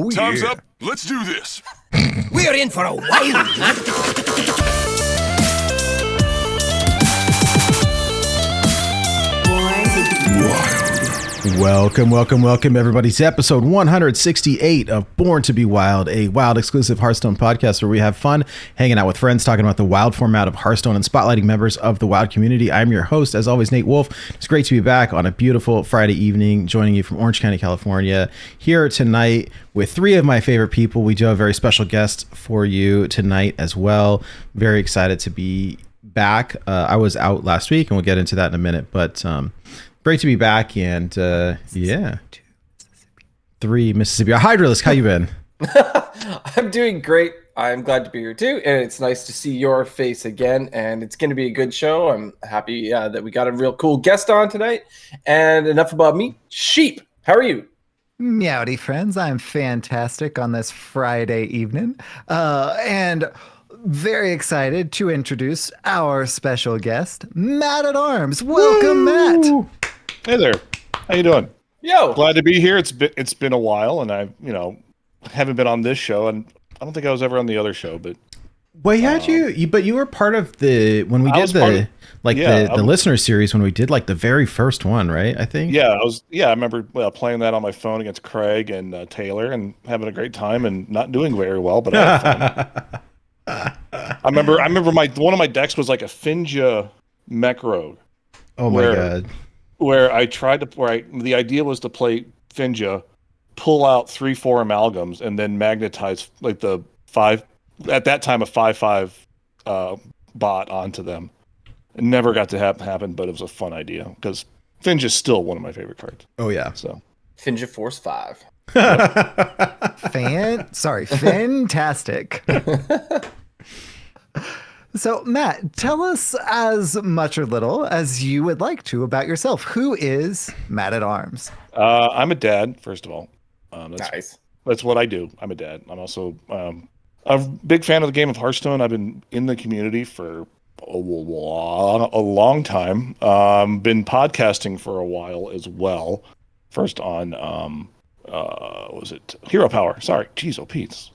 Oh, Time's yeah. up. Let's do this. We're in for a wild hunt. Welcome, everybody, to episode 168 of Born to be Wild, a Wild exclusive Hearthstone podcast where we have fun hanging out with friends, talking about the Wild format of Hearthstone and spotlighting members of the Wild community. I'm your host, as always, Nate Wolf. It's great to be back on a beautiful Friday evening, joining you from Orange County, California, here tonight with three of my favorite people. We do have a very special guest for you tonight as well. Very excited to be back. I was out last week, and we'll get into that in a minute, but great to be back, and three Mississippi. Hydralisk, how you been? I'm doing great. I'm glad to be here too, and it's nice to see your face again, and it's going to be a good show. I'm happy that we got a real cool guest on tonight. And enough about me. Sheep, how are you? Meowdy friends, I'm fantastic on this Friday evening, and very excited to introduce our special guest, MattAtArms. Welcome, Matt. Hey there, how you doing? Yo, Glad to be here. It's been a while, and I haven't been on this show, and I don't think I was ever on the other show. But Well, but you were part of the when we did the listener series, when we did like the very first one, right? I think. Yeah, I remember playing that on my phone against Craig and Taylor, and having a great time, and not doing very well, but I had fun. I remember one of my decks was like a Finja Mech Rogue. Oh my god. Where the idea was to play Finja, pull out 3/4 amalgams, and then magnetize like the 5 at that time a 5/5 bot onto them. It never got to happen, but it was a fun idea because Finja's still one of my favorite cards. Oh yeah. So Finja Force 5. Fantastic. So, Matt, tell us as much or little as you would like to about yourself. Who is MattAtArms? I'm a dad, first of all. Nice. That's what I do. I'm a dad. I'm also a big fan of the game of Hearthstone. I've been in the community for a long time. Been podcasting for a while as well. First on was it Hero Power? Sorry, jeez, oh Pete's.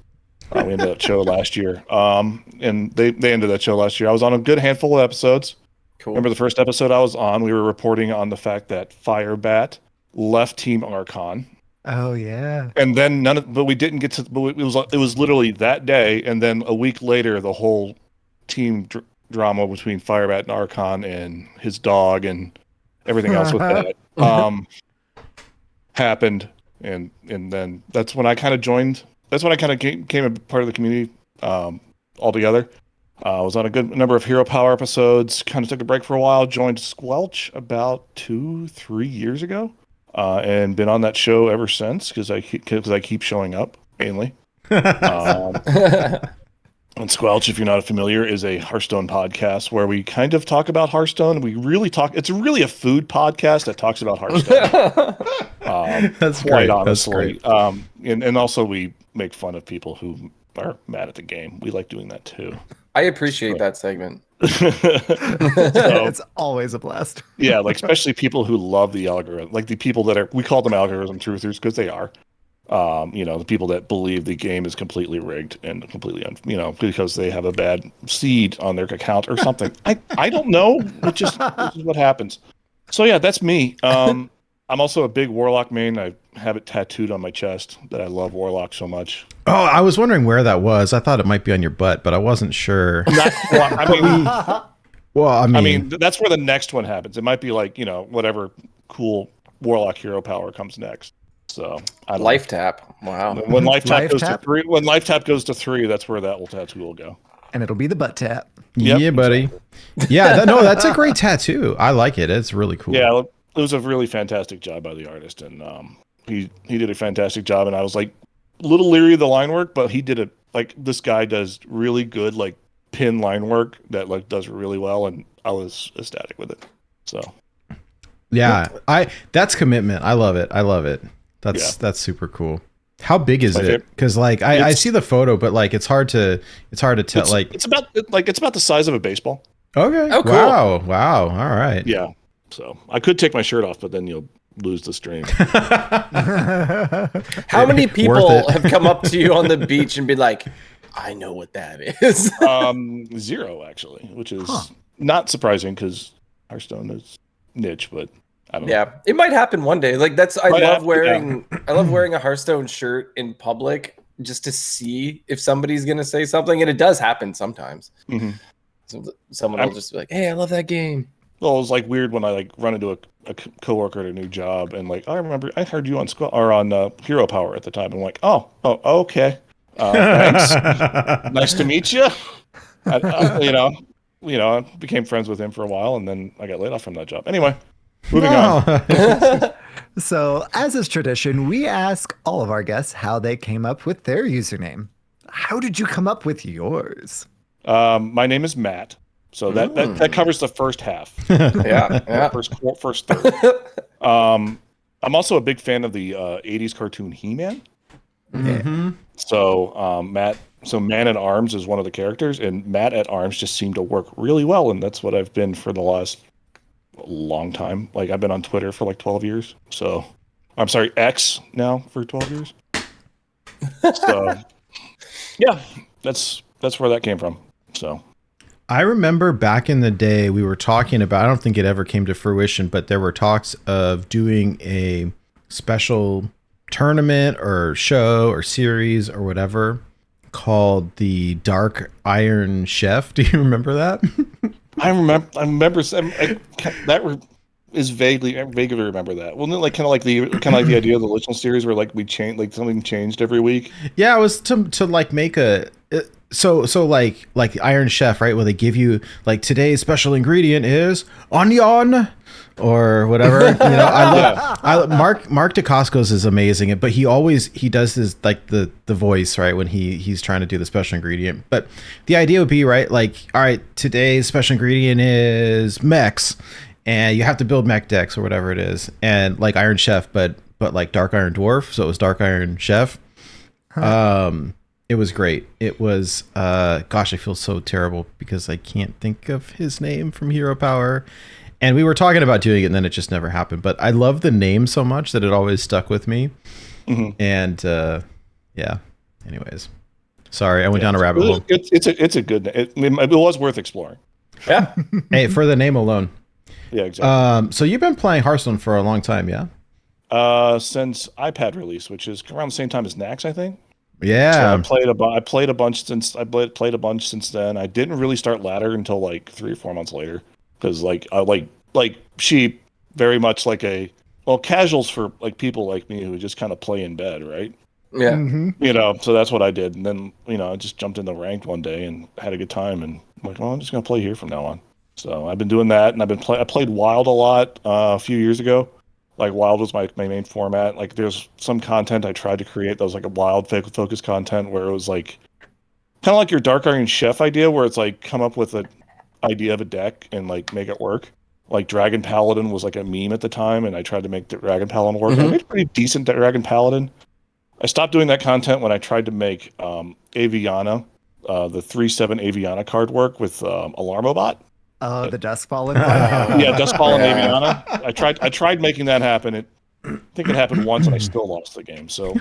We ended that show last year. And they ended that show last year. I was on a good handful of episodes. Cool. Remember the first episode I was on? We were reporting on the fact that Firebat left Team Archon. Oh yeah. And then but we didn't get to. But it was literally that day, and then a week later, the whole team drama between Firebat and Archon and his dog and everything else with that happened, and then that's when I kind of joined. That's when I kind of became a part of the community altogether. I was on a good number of Hero Power episodes, kind of took a break for a while, joined Squelch about 2-3 years ago, and been on that show ever since because I keep showing up, mainly. And Squelch, if you're not familiar, is a Hearthstone podcast where we kind of talk about Hearthstone. We really talk. It's really a food podcast that talks about Hearthstone. That's quite great. honestly. That's great. And also we make fun of people who are mad at the game. We like doing that too. I appreciate that segment. It's always a blast. Yeah, like especially people who love the algorithm, like the people that we call them algorithm truthers because they are. The people that believe the game is completely rigged and completely, because they have a bad seed on their account or something. I don't know. This is what happens. So yeah, that's me. I'm also a big Warlock main. I have it tattooed on my chest that I love Warlock so much. Oh, I was wondering where that was. I thought it might be on your butt, but I wasn't sure. I mean, that's where the next one happens. It might be like, whatever cool Warlock hero power comes next. So Life Tap. Wow. When Life Tap goes to 3, when Life Tap goes to 3, that's where that tattoo will go. And it'll be the butt tap. Yep, yeah, buddy. Exactly. Yeah, that's a great tattoo. I like it. It's really cool. Yeah, it was a really fantastic job by the artist, and he did a fantastic job. And I was like a little leery of the line work, but he did it. Like this guy does really good like pin line work that like does really well, and I was ecstatic with it. So yeah, that's commitment. I love it. That's super cool. How big is it? Because like I see the photo, but like it's hard to tell. It's about the size of a baseball. Okay. Oh, cool. Wow. All right. Yeah. So I could take my shirt off, but then you'll lose the stream. How many Worth people it. have come up to you on the beach and been like, I know what that is? 0 actually, which is not surprising because Hearthstone is niche, but I don't know. Yeah, it might happen one day. Like I Might love happen, wearing I love wearing a Hearthstone shirt in public just to see if somebody's gonna say something, and it does happen sometimes. Mhm. So someone will just be like, "Hey, I love that game." Well, it was like weird when I like run into a coworker at a new job and like I remember I heard you on Hero Power at the time. I'm like, oh, okay, thanks, nice to meet you. I became friends with him for a while, and then I got laid off from that job. Anyway, moving on. So, as is tradition, we ask all of our guests how they came up with their username. How did you come up with yours? My name is Matt, so that covers the first half. Yeah. First third. I'm also a big fan of the '80s cartoon He-Man. Mm-hmm. So MattAtArms is one of the characters, and MattAtArms just seemed to work really well, and that's what I've been for the last long time. Like I've been on Twitter for like 12 years. So I'm sorry, X now for 12 years. So yeah, that's where that came from. So I remember back in the day we were talking about, I don't think it ever came to fruition, but there were talks of doing a special tournament or show or series or whatever called the Dark Iron Chef. Do you remember that? I remember that is vaguely remember that. Well, like kind of like the idea of the original series where like we changed, like something changed every week. Yeah, it was to like make a so like Iron Chef, right? Where they give you like today's special ingredient is onion or whatever. I love Mark DeCosco's is amazing, but he does this like the voice, right, when he's trying to do the special ingredient. But the idea would be, right, like, all right, today's special ingredient is mechs, and you have to build mech decks or whatever it is, and like Iron Chef, but like Dark Iron Dwarf, so it was Dark Iron Chef. It was great. It was gosh, I feel so terrible because I can't think of his name from Hero Power. And we were talking about doing it, and then it just never happened. But I love the name so much that it always stuck with me. Mm-hmm. And yeah. Anyways, sorry, I went down a rabbit hole. It's a good. It was worth exploring. Yeah. Hey, for the name alone. Yeah, exactly. So you've been playing Hearthstone for a long time, yeah? Since iPad release, which is around the same time as Nax, I think. Yeah. So I played a bunch since then. I didn't really start ladder until like 3 or 4 months later. Because like I like sheep, very much like casuals for like people like me who just kind of play in bed, right? Yeah. Mm-hmm. So that's what I did, and then I just jumped in the ranked one day and had a good time, and I'm like, well, I'm just gonna play here from now on. So I've been doing that, and I played Wild a lot a few years ago. Like Wild was my main format. Like there's some content I tried to create that was like a Wild focus content where it was like kind of like your Dark Iron Chef idea, where it's like come up with a idea of a deck and like make it work. Like Dragon Paladin was like a meme at the time, and I tried to make the Dragon Paladin work. I made a pretty decent Dragon Paladin. I stopped doing that content when I tried to make Aviana, the 3/7 Aviana card work with Alarmobot. Oh, the Duskfallen. Yeah, Duskfallen Aviana. I tried making that happen. I think it happened once, and I still lost the game. So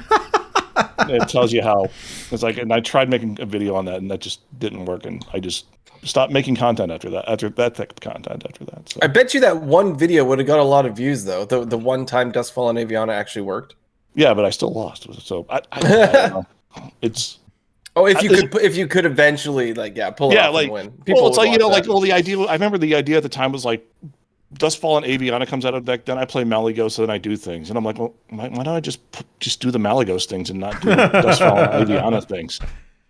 it tells you how it's like. And I tried making a video on that, and that just didn't work. And I just stopped making content after that. After that type of content after that. So. I bet you that one video would have got a lot of views though. The one time Duskfallen Aviana actually worked. Yeah, but I still lost. So I don't know. It's. Oh, if you could eventually pull it off and win. People it's like the idea. I remember the idea at the time was like, Duskfallen Aviana comes out of the deck, then I play Malygos, and then I do things, and I'm like, well, why don't I just do the Malygos things and not do Duskfallen Aviana things?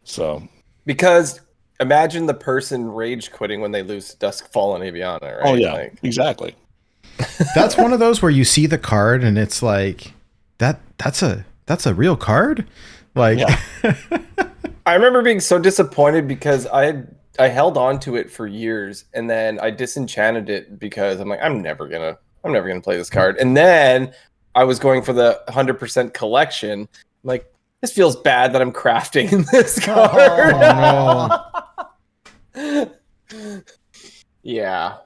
So because imagine the person rage quitting when they lose Duskfallen Aviana, right? Oh yeah, exactly. That's one of those where you see the card and it's like that's a real card, like. Yeah. I remember being so disappointed because I held on to it for years, and then I disenchanted it because I'm like, I'm never gonna play this card. And then I was going for the 100% collection. I'm like, this feels bad that I'm crafting this card. Oh, no. Yeah,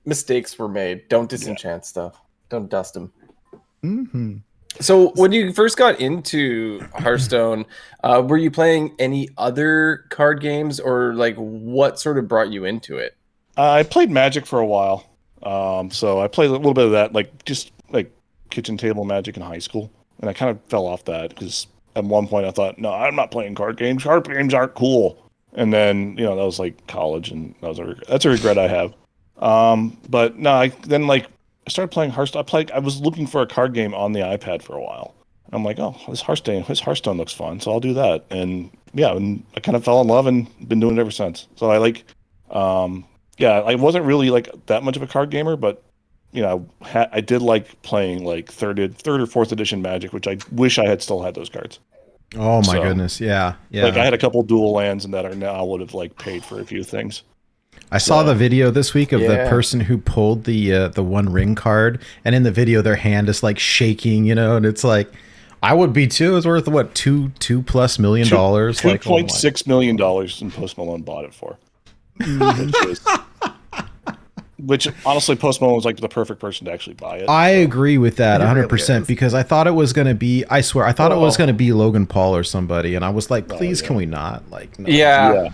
mistakes were made. Don't disenchant stuff. Don't dust them. Mm-hmm. So when you first got into Hearthstone, were you playing any other card games, or like what sort of brought you into it? I played Magic for a while. So I played a little bit of that, like just like kitchen table Magic in high school, and I kind of fell off that because at one point I thought, no, I'm not playing card games. Card games aren't cool. And then that was like college, and that's a regret I have. But no, I started playing Hearthstone. I was looking for a card game on the iPad for a while. I'm like, oh, this Hearthstone looks fun, so I'll do that. And yeah, and I kind of fell in love and been doing it ever since. So I wasn't really like that much of a card gamer, but I did like playing like third or fourth edition Magic, which I wish I had still had those cards. Oh my goodness, yeah. Like I had a couple dual lands and that are now would have like paid for a few things. I saw the video this week of the person who pulled the One Ring card, and in the video their hand is like shaking, and it's like, I would be too. It's worth what, $2+ million? $2.6 million, and Post Malone bought it for. Which honestly, Post Malone was like the perfect person to actually buy it. I agree with that 100% because I thought it was going to be, I swear, I thought it was going to be Logan Paul or somebody, and I was like, please, can we not? Like, no. Yeah.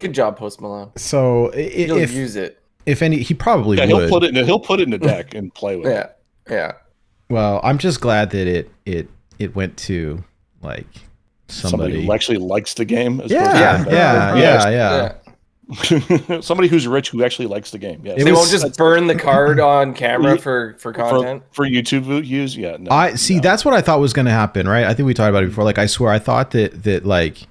Good job, Post Malone. So He'll use it. If any, he probably would. He'll put it in a deck and play with it. Yeah. Well, I'm just glad that it went to like somebody who actually likes the game. Yeah. Somebody who's rich who actually likes the game. Yeah, they won't just burn the card on camera for content for YouTube views. Yeah, no, that's what I thought was going to happen, right? I think we talked about it before. Like, I swear, I thought that like,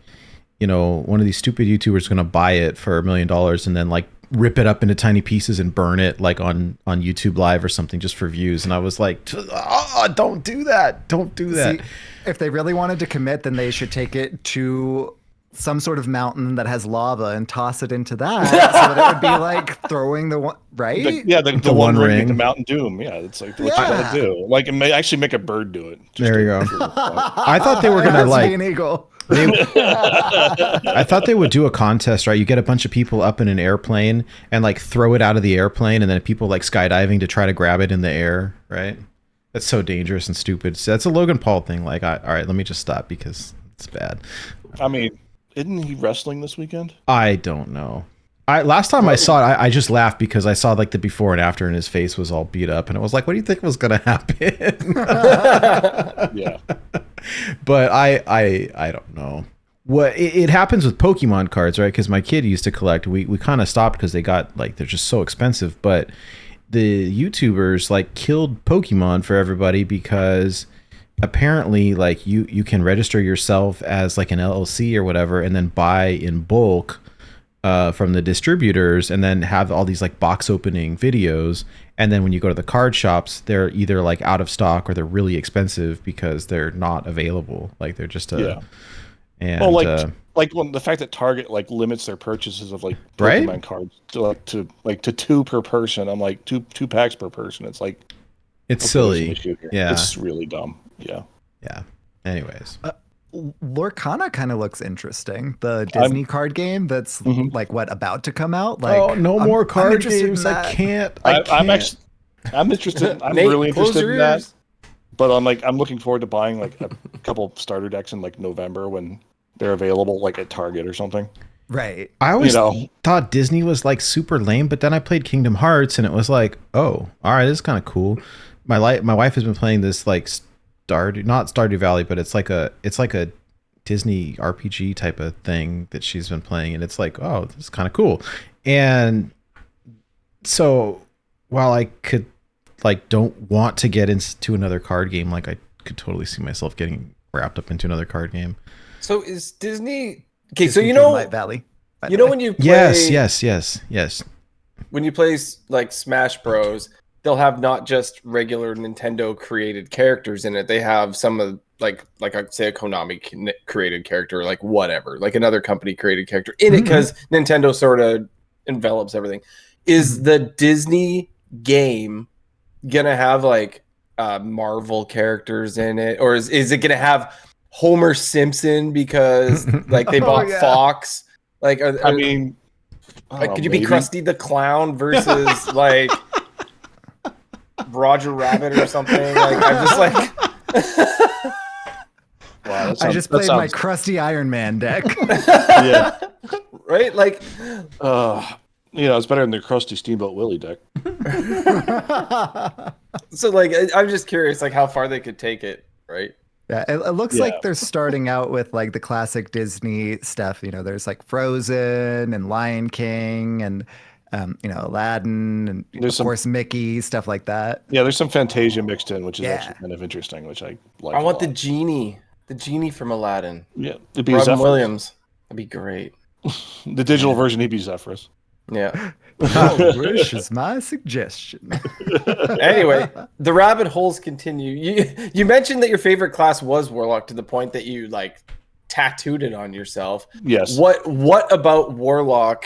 one of these stupid YouTubers is going to buy it for $1 million and then like rip it up into tiny pieces and burn it like on YouTube Live or something just for views. And I was like, don't do that. Don't do that. See, if they really wanted to commit, then they should take it to some sort of mountain that has lava and toss it into that so that it would be like throwing the one, right? The One Ring, the Mountain Doom. Yeah, it's like what you gotta do. Like, it may actually make a bird do it. There you go. I thought they were gonna like be an eagle. I thought they would do a contest, right? You get a bunch of people up in an airplane and like throw it out of the airplane, and then people like skydiving to try to grab it in the air, right? That's so dangerous and stupid. So that's a Logan Paul thing. Like, all right, let me just stop because it's bad. I mean, isn't he wrestling this weekend? I don't know. Last time I saw it, I just laughed because I saw like the before and after, and his face was all beat up, and I was like, "What do you think was going to happen?" Yeah, but I don't know. What it happens with Pokemon cards, right? Because my kid used to collect. We kind of stopped because they got like they're just so expensive. But the YouTubers like killed Pokemon for everybody because apparently like you can register yourself as like an LLC or whatever, and then buy in bulk from the distributors, and then have all these like box opening videos, and then when you go to the card shops, they're either like out of stock or they're really expensive because they're not available. Like they're just and like when the fact that Target like limits their purchases of like right? Pokemon cards to two per person. I'm like two packs per person. It's like it's silly. Yeah, it's really dumb. Yeah. Anyways. Lorcana kind of looks interesting. The Disney card game that's like about to come out. Like, no more card games. I can't. I'm interested. I'm really interested in that. But I'm looking forward to buying like a couple starter decks in like November when they're available, like at Target or something. Right. I always thought Disney was like super lame, but then I played Kingdom Hearts and it was like, oh, all right, this is kind of cool. My wife has been playing this like not Stardew Valley, but it's like a Disney RPG type of thing that she's been playing, and it's like, oh, this is kind of cool. And so while I could like don't want to get into another card game, like I could totally see myself getting wrapped up into another card game. So is Disney okay? Disney so Light Valley. When you play yes. When you play like Smash Bros, they'll have not just regular Nintendo created characters in it. They have some of like I say a Konami created character, like whatever, like another company created character in it because Nintendo sort of envelops everything. Is the Disney game gonna have like Marvel characters in it, or is it gonna have Homer Simpson because like they bought Fox? Like, could you be Krusty the Clown versus like? Roger Rabbit or something. Like I'm just like, Wow, that I sounds, just that played my sounds, crusty Iron Man deck. yeah. right? Like, It's better than the crusty Steamboat Willie deck. so like I'm just curious, like how far they could take it, right? Yeah, it looks Yeah. like they're starting out with like the classic Disney stuff. There's like Frozen and Lion King and Aladdin and There's of some, course Mickey, stuff like that. yeah, there's some Fantasia mixed in, which is Yeah. actually kind of interesting, which I like I a want lot. the genie from Aladdin. Yeah, it'd be Robin Zephyrus. Williams. That'd be great. The digital version, he'd be Zephyrus. Yeah. Your wish is my suggestion. Anyway, the rabbit holes continue. You mentioned that your favorite class was Warlock to the point that you like tattooed it on yourself. Yes. What about Warlock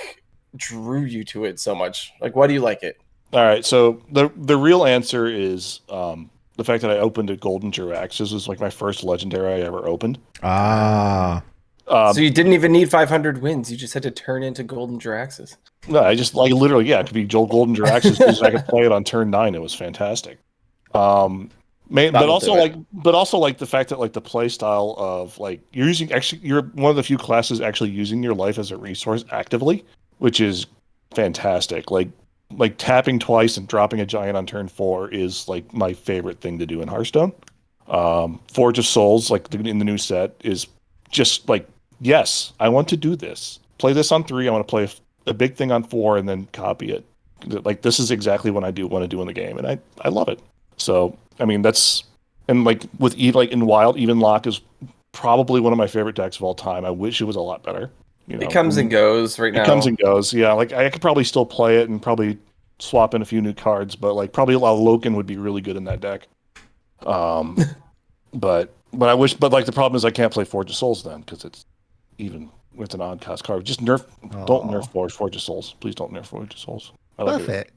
drew you to it so much? Like, why do you like it? All right. So the real answer is the fact that I opened a Golden Jirax. This was like my first legendary I ever opened. Ah. So you didn't even need 500 wins. You just had to turn into Golden Jiraxes. No, I just like literally, yeah, it could be Joel Golden Jirax's because I could play it on turn 9. It was fantastic. But also like the fact that like the play style of like you're one of the few classes actually using your life as a resource actively, which is fantastic. Like tapping twice and dropping a giant on turn 4 is like my favorite thing to do in Hearthstone. Forge of Souls, like in the new set, is just like, yes, I want to do this. Play this on 3. I want to play a big thing on 4 and then copy it. Like this is exactly what I want to do in the game, and I love it. So I mean and like with like in Wild, Even Lock is probably one of my favorite decks of all time. I wish it was a lot better. It comes and goes right now. It comes and goes. Yeah, like I could probably still play it and probably swap in a few new cards, but like probably a lot of Loken would be really good in that deck. But I wish, but like the problem is I can't play Forge of Souls then because it's even with an odd cost card. Just don't nerf Forge of Souls. Please don't nerf Forge of Souls. I like Buff it.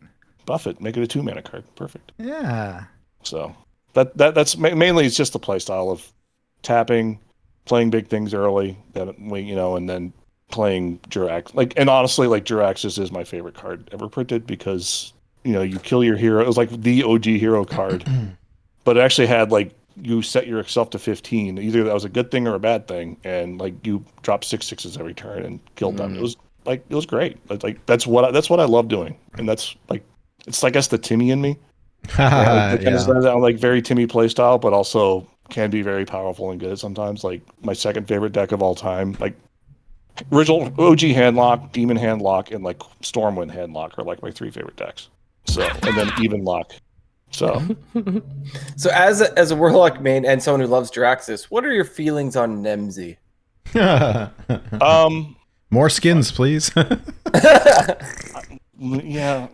Buff it. Make it a 2-mana card. Perfect. Yeah. So that's mainly it's just the play style of tapping, playing big things early, and then playing Jirax. Like, and honestly, like Jiraxis is my favorite card ever printed because you kill your hero. It was like the OG hero card, but it actually had like you set yourself to 15. Either that was a good thing or a bad thing, and like you drop 6/6s every turn and killed them. It was great. Like that's what I love doing, and that's like it's I guess the Timmy in me. I'm like very Timmy play style, but also can be very powerful and good sometimes. Like my second favorite deck of all time, like original OG Handlock, Demon Handlock, and like Stormwind Handlock are like my 3 favorite decks. So and then Even Lock. So as a Warlock main and someone who loves Jiraxis, what are your feelings on Nemzi? More skins, please. Yeah,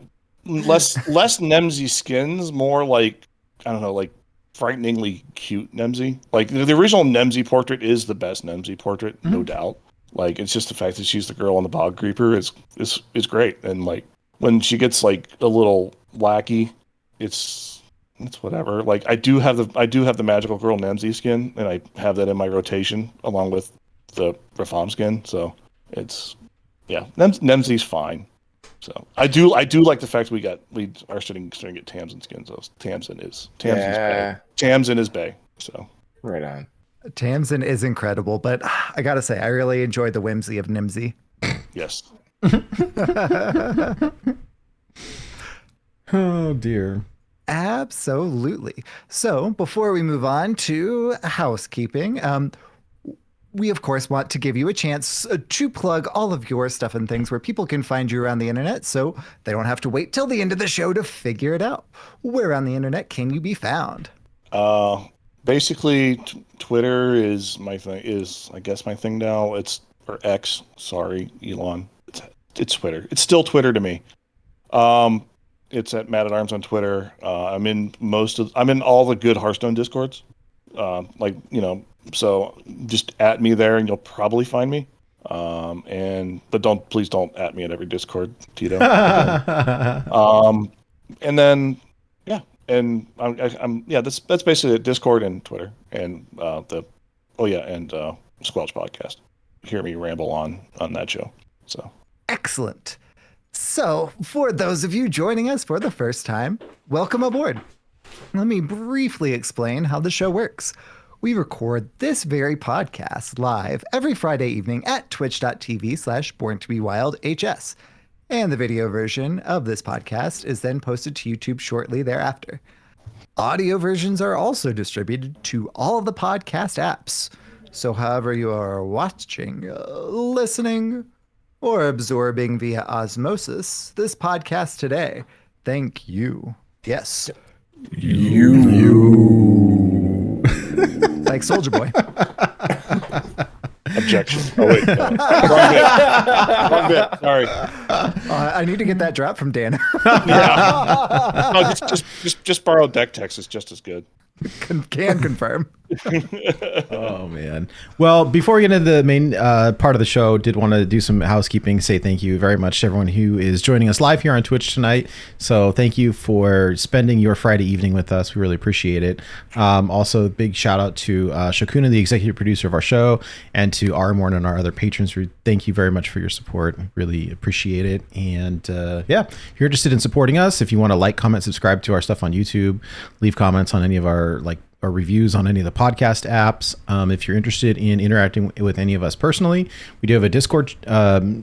less Nemzi skins, more like I don't know, like frighteningly cute Nemzi. Like the original Nemzi portrait is the best Nemzi portrait, no doubt. Like it's just the fact that she's the girl on the Bog Creeper is great, and like when she gets like a little wacky, it's whatever. Like I do have the magical girl Nemzi skin, and I have that in my rotation along with the Rafam skin. So it's Nemzi's fine. So I do like the fact we are starting to get Tamsin skins. Tamsin is Bay. So right on. Tamsin is incredible, but I gotta say, I really enjoyed the whimsy of Nimsy. Yes. Oh dear. Absolutely. So before we move on to housekeeping, we of course want to give you a chance to plug all of your stuff and things where people can find you around the internet so they don't have to wait till the end of the show to figure it out. Where on the internet can you be found? Basically Twitter is my thing, I guess my thing now. It's or X, sorry, Elon. It's Twitter. It's still Twitter to me. It's at MattAtArms on Twitter. I'm in all the good Hearthstone Discords. So just at me there and you'll probably find me. But please don't at me at every Discord, Tito. And then that's basically it. Discord and Twitter and Squelch Podcast. Hear me ramble on that show. So Excellent. So, for those of you joining us for the first time, welcome aboard. Let me briefly explain how the show works. We record this very podcast live every Friday evening at twitch.tv/borntobewildhs. And the video version of this podcast is then posted to YouTube shortly thereafter. Audio versions are also distributed to all of the podcast apps. So however you are watching, listening, or absorbing via osmosis this podcast today, thank you. Yes. You. Like Soldier Boy. Objection. Oh wait, no. Wrong bit. Sorry. I need to get that drop from Dan. Yeah. No, just borrow deck text. It's just as good. Can confirm. Oh man. Well, before we get into the main part of the show, did want to do some housekeeping. Say thank you very much to everyone who is joining us live here on Twitch tonight. So thank you for spending your Friday evening with us. We really appreciate it. Also, big shout out to Shakuna, the executive producer of our show, and to Armorn and our other patrons. Thank you very much for your support. Really appreciate it. And yeah, if you're interested in supporting us, if you want to like, comment, subscribe to our stuff on YouTube, leave comments on any of our reviews on any of the podcast apps. If you're interested in interacting with any of us personally, we do have a Discord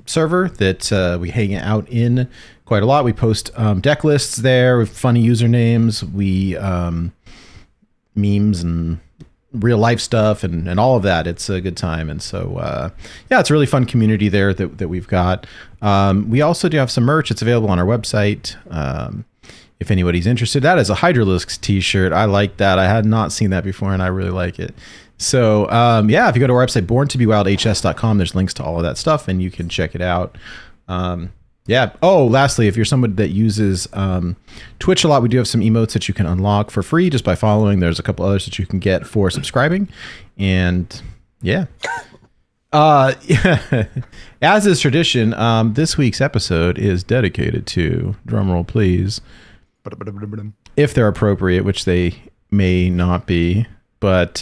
server that we hang out in quite a lot. We post deck lists there with funny usernames, we memes and real life stuff and all of that. It's a good time. And so, yeah, it's a really fun community there that we've got. We also do have some merch. It's available on our website. If anybody's interested, that is a Hydralisk t-shirt. I like that. I had not seen that before and I really like it. So yeah, if you go to our website, borntobewildhs.com, there's links to all of that stuff and you can check it out. Yeah. Oh, lastly, if you're someone that uses Twitch a lot, we do have some emotes that you can unlock for free just by following. There's a couple others that you can get for subscribing. And yeah. As is tradition, this week's episode is dedicated to, drumroll please, if they're appropriate, which they may not be, but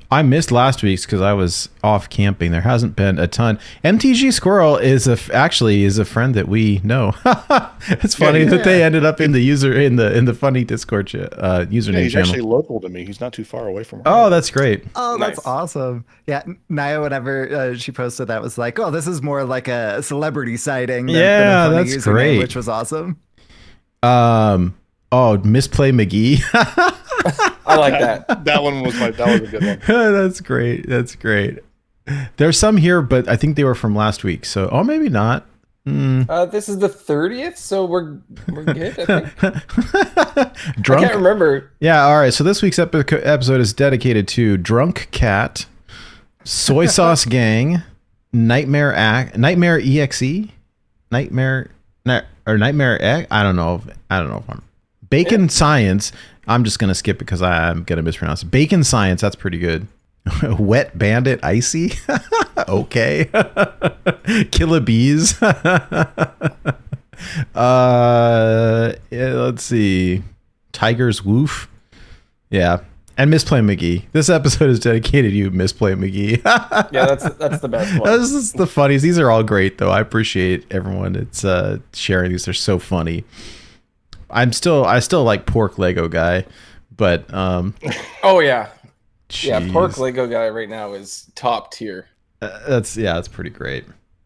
I missed last week's because I was off camping. There hasn't been a ton. MTG Squirrel is actually a friend that we know. It's funny that they ended up in the funny Discord username He's channel. actually local to me. He's not too far away from. Oh, that's great. Oh, that's Nice. awesome. Yeah, Naya, whenever she posted that, was like, oh, this is more like a celebrity sighting than Yeah, a funny that's username, great. which was awesome. Oh, Misplay McGee. I like that. That was a good one. That's great. That's great. There's some here, but I think they were from last week. So, oh, maybe not. This is the 30th, so we're good, I think. Drunk. I can't remember. Yeah. All right. So this week's episode is dedicated to Drunk Cat, Soy Sauce Gang, Nightmare EXE, Nightmare Egg. I don't know if I'm Bacon Science. I'm just gonna skip it because I'm gonna mispronounce it. Bacon Science. That's pretty good. Wet Bandit Icy. Okay. Killer Bees. Yeah, let's see. Tiger's Woof. Yeah. And Misplay McGee. This episode is dedicated to you, Misplay McGee. Yeah, that's the best one. This is the funniest. These are all great, though. I appreciate everyone. It's sharing these. They're so funny. I still like Pork Lego Guy, but Oh yeah. Yeah, jeez. Pork Lego Guy right now is top tier. That's pretty great.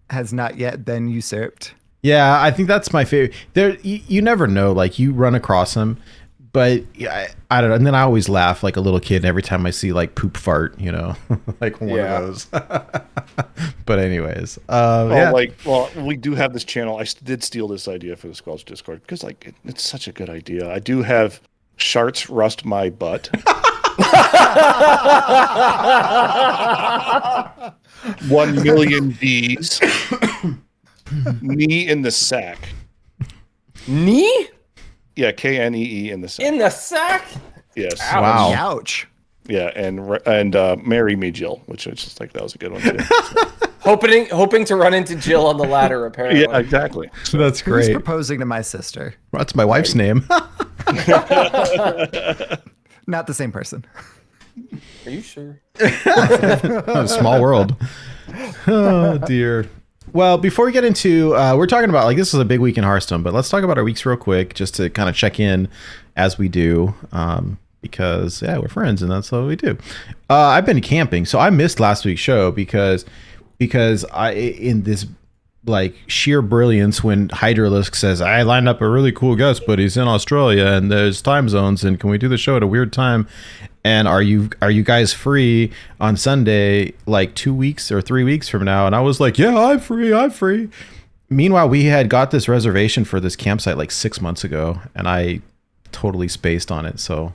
Has not yet been usurped. Yeah, I think that's my favorite. There, you never know. Like you run across them, but I don't know. And then I always laugh like a little kid every time I see like poop fart. You know, like one Yeah. of those. But anyways, Well, yeah. we do have this channel. I did steal this idea for the Squelch Discord because it's such a good idea. I do have Sharts rust my butt. 1,000,000 D's. Knee in the sack. Knee Yeah, KNEE in the sack. in the sack. Yes. Ouch. Wow. Ouch. Yeah, and marry me, Jill, which I just like that was a good one too. Hoping to run into Jill on the ladder, apparently. Yeah, exactly. That's Who's great. proposing to my sister? That's my wife's name. Not the same person. Are you sure? Small world. Oh dear. Well, before we get into, we're talking about like this is a big week in Hearthstone, but let's talk about our weeks real quick, just to kind of check in as we do, because yeah, we're friends and that's what we do. I've been camping, so I missed last week's show because I in this like sheer brilliance when Hydralisk says I lined up a really cool guest, but he's in Australia and there's time zones, and can we do the show at a weird time? And are you guys free on Sunday, like 2 weeks or 3 weeks from now? And I was like, yeah, I'm free. Meanwhile, we had got this reservation for this campsite like 6 months ago, and I totally spaced on it. So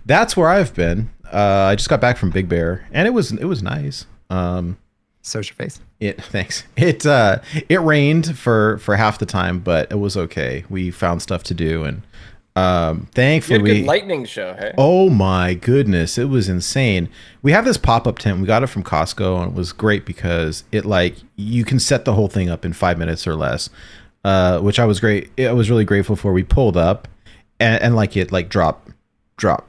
that's where I've been. I just got back from Big Bear, and it was nice. So's your face. Thanks. It rained for half the time, but it was okay. We found stuff to do, and thankfully you had a good lightning show. Hey. Oh my goodness, it was insane. We have this pop-up tent. We got it from Costco, and it was great because it like you can set the whole thing up in 5 minutes or less, which I was really grateful for. We pulled up, and like it like drop, and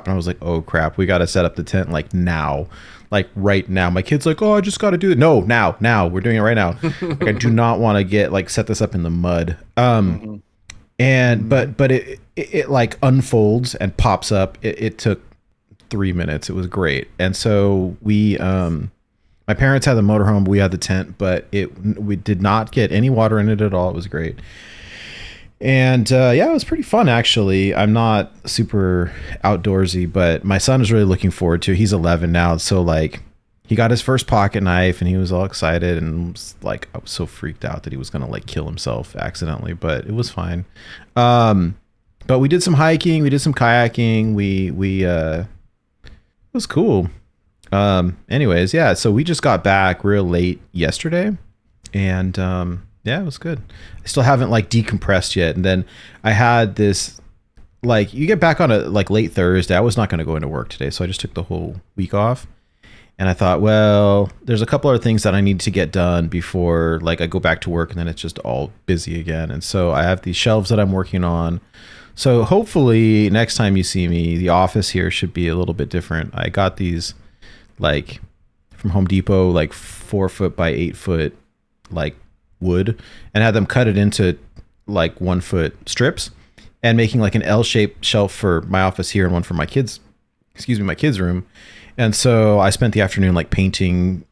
I was like, oh crap, we got to set up the tent like now. Like right now. My kid's like, oh, I just got to do it. No, now. We're doing it right now. Like I do not want to set this up in the mud. And but it like unfolds and pops up. It took 3 minutes. It was great. And so we my parents had the motorhome, we had the tent, but we did not get any water in it at all. It was great. And yeah, it was pretty fun actually. I'm not super outdoorsy, but my son is really looking forward to it. He's 11 now, so like he got his first pocket knife and he was all excited, and was, like I was so freaked out that he was gonna like kill himself accidentally, but it was fine. But we did some hiking, we did some kayaking, it was cool. Anyways, yeah, so we just got back real late yesterday, and yeah, it was good. I still haven't like decompressed yet. And then I had this, like, you get back on a like late Thursday. I was not going to go into work today, so I just took the whole week off. And I thought, well, there's a couple other things that I need to get done before like I go back to work, and then it's just all busy again. And so I have these shelves that I'm working on. So hopefully next time you see me, the office here should be a little bit different. I got these like from Home Depot, like 4 foot by 8 foot, like wood, and had them cut it into like 1 foot strips, and making like an L-shaped shelf for my office here and one for my kids' room. And so I spent the afternoon like painting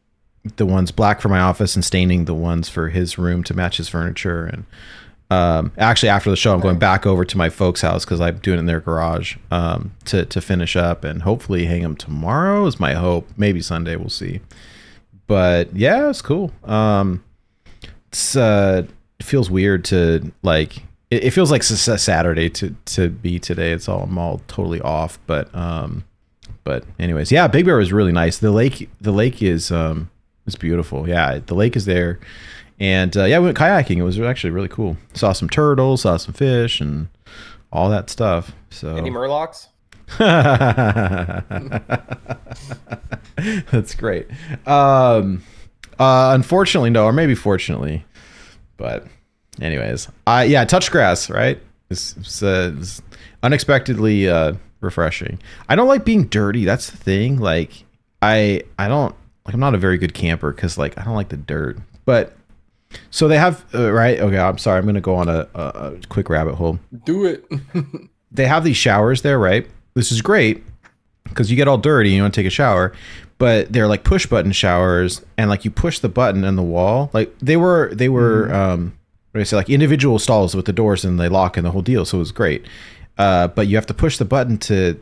the ones black for my office and staining the ones for his room to match his furniture. And actually after the show I'm going back over to my folks' house because I'm doing it in their garage to finish up and hopefully hang them tomorrow is my hope. Maybe Sunday, we'll see. But yeah, it's cool. It feels weird to like it feels like it's a Saturday to be today. I'm all totally off, but anyways, yeah, Big Bear was really nice. The lake is beautiful. Yeah, the lake is there, and yeah, we went kayaking. It was actually really cool. Saw some turtles, saw some fish, and all that stuff. So any murlocs? That's great. Unfortunately, no, or maybe fortunately, but anyways, touch grass, right? It's unexpectedly refreshing. I don't like being dirty. That's the thing. Like I don't like. I'm not a very good camper because like I don't like the dirt. But so they have right. Okay, I'm sorry. I'm gonna go on a quick rabbit hole. Do it. They have these showers there, right? This is great because you get all dirty and you want to take a shower. But they're like push button showers, and like you push the button in the wall. Like they were what do I say, like individual stalls with the doors, and they lock and the whole deal. So it was great. But you have to push the button to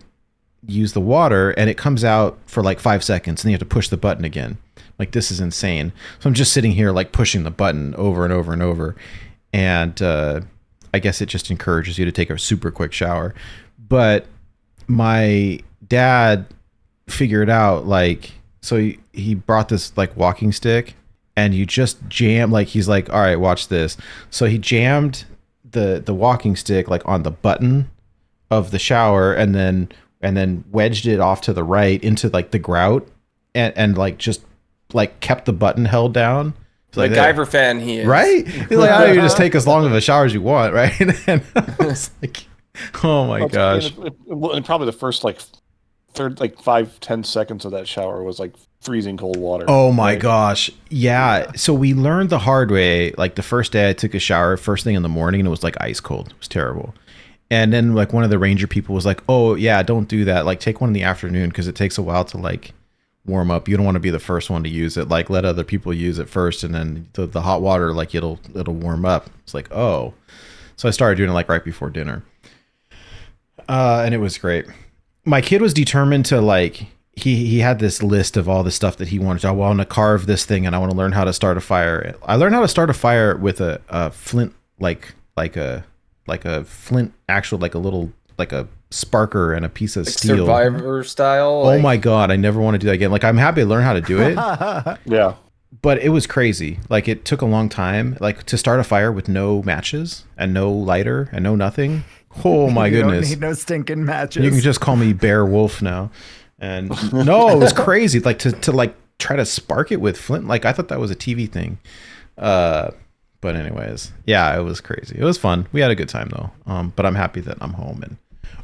use the water, and it comes out for like 5 seconds, and then you have to push the button again. Like this is insane. So I'm just sitting here like pushing the button over and over and over, and I guess it just encourages you to take a super quick shower. But my dad figured out like, so he brought this like walking stick, and you just jam, like he's like, all right, watch this. So he jammed the walking stick like on the button of the shower, and then wedged it off to the right into like the grout, and like just like kept the button held down. Like MacGyver fan he is. Right? He's like, oh, you just take as long of a shower as you want, right? And I was like, oh my gosh. And probably the first like 5-10 seconds of that shower was like freezing cold water. Oh my right? gosh. Yeah. So we learned the hard way. Like the first day I took a shower, first thing in the morning, and it was like ice cold. It was terrible. And then like one of the ranger people was like, "Oh yeah, don't do that. Like take one in the afternoon because it takes a while to like warm up. You don't want to be the first one to use it. Like let other people use it first, and then the hot water like it'll warm up." It's like, oh. So I started doing it like right before dinner. And it was great. My kid was determined to like he had this list of all the stuff that he wanted to. I want to carve this thing, and I want to learn how to start a fire. I learned how to start a fire with a flint, like a flint, actual like a little like a sparker and a piece of Like steel. Survivor style. Oh my god, I never want to do that again. Like I'm happy to learn how to do it, Yeah. but it was crazy. Like it took a long time, like to start a fire with no matches and no lighter and no nothing. Oh my You goodness. don't need no stinking matches. You can just call me Bear Wolf now. And no, it was crazy. Like to like try to spark it with flint. Like I thought that was a TV thing. But anyways, yeah, it was crazy. It was fun. We had a good time though. But I'm happy that I'm home. And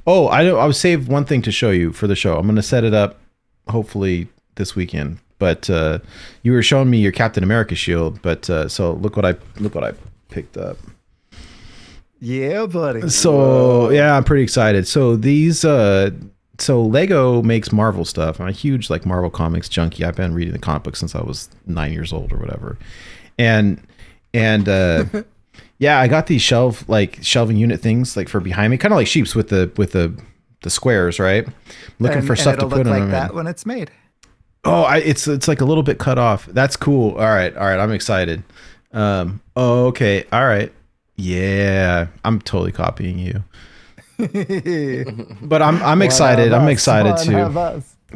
I was saved one thing to show you for the show. I'm gonna set it up hopefully this weekend. But you were showing me your Captain America shield. But so look what I picked up. Yeah, buddy. So yeah, I'm pretty excited. So these so Lego makes Marvel stuff. I'm a huge like Marvel comics junkie. I've been reading the comic books since I was 9 years old or whatever. And yeah, I got these shelving unit things like for behind me, kind of like sheeps with the squares, right? Looking for stuff to it'll put look in like them. that when it's made. Oh, it's like a little bit cut off. That's cool. All right, I'm excited. Okay, all right. Yeah, I'm totally copying you. But I'm excited. I'm excited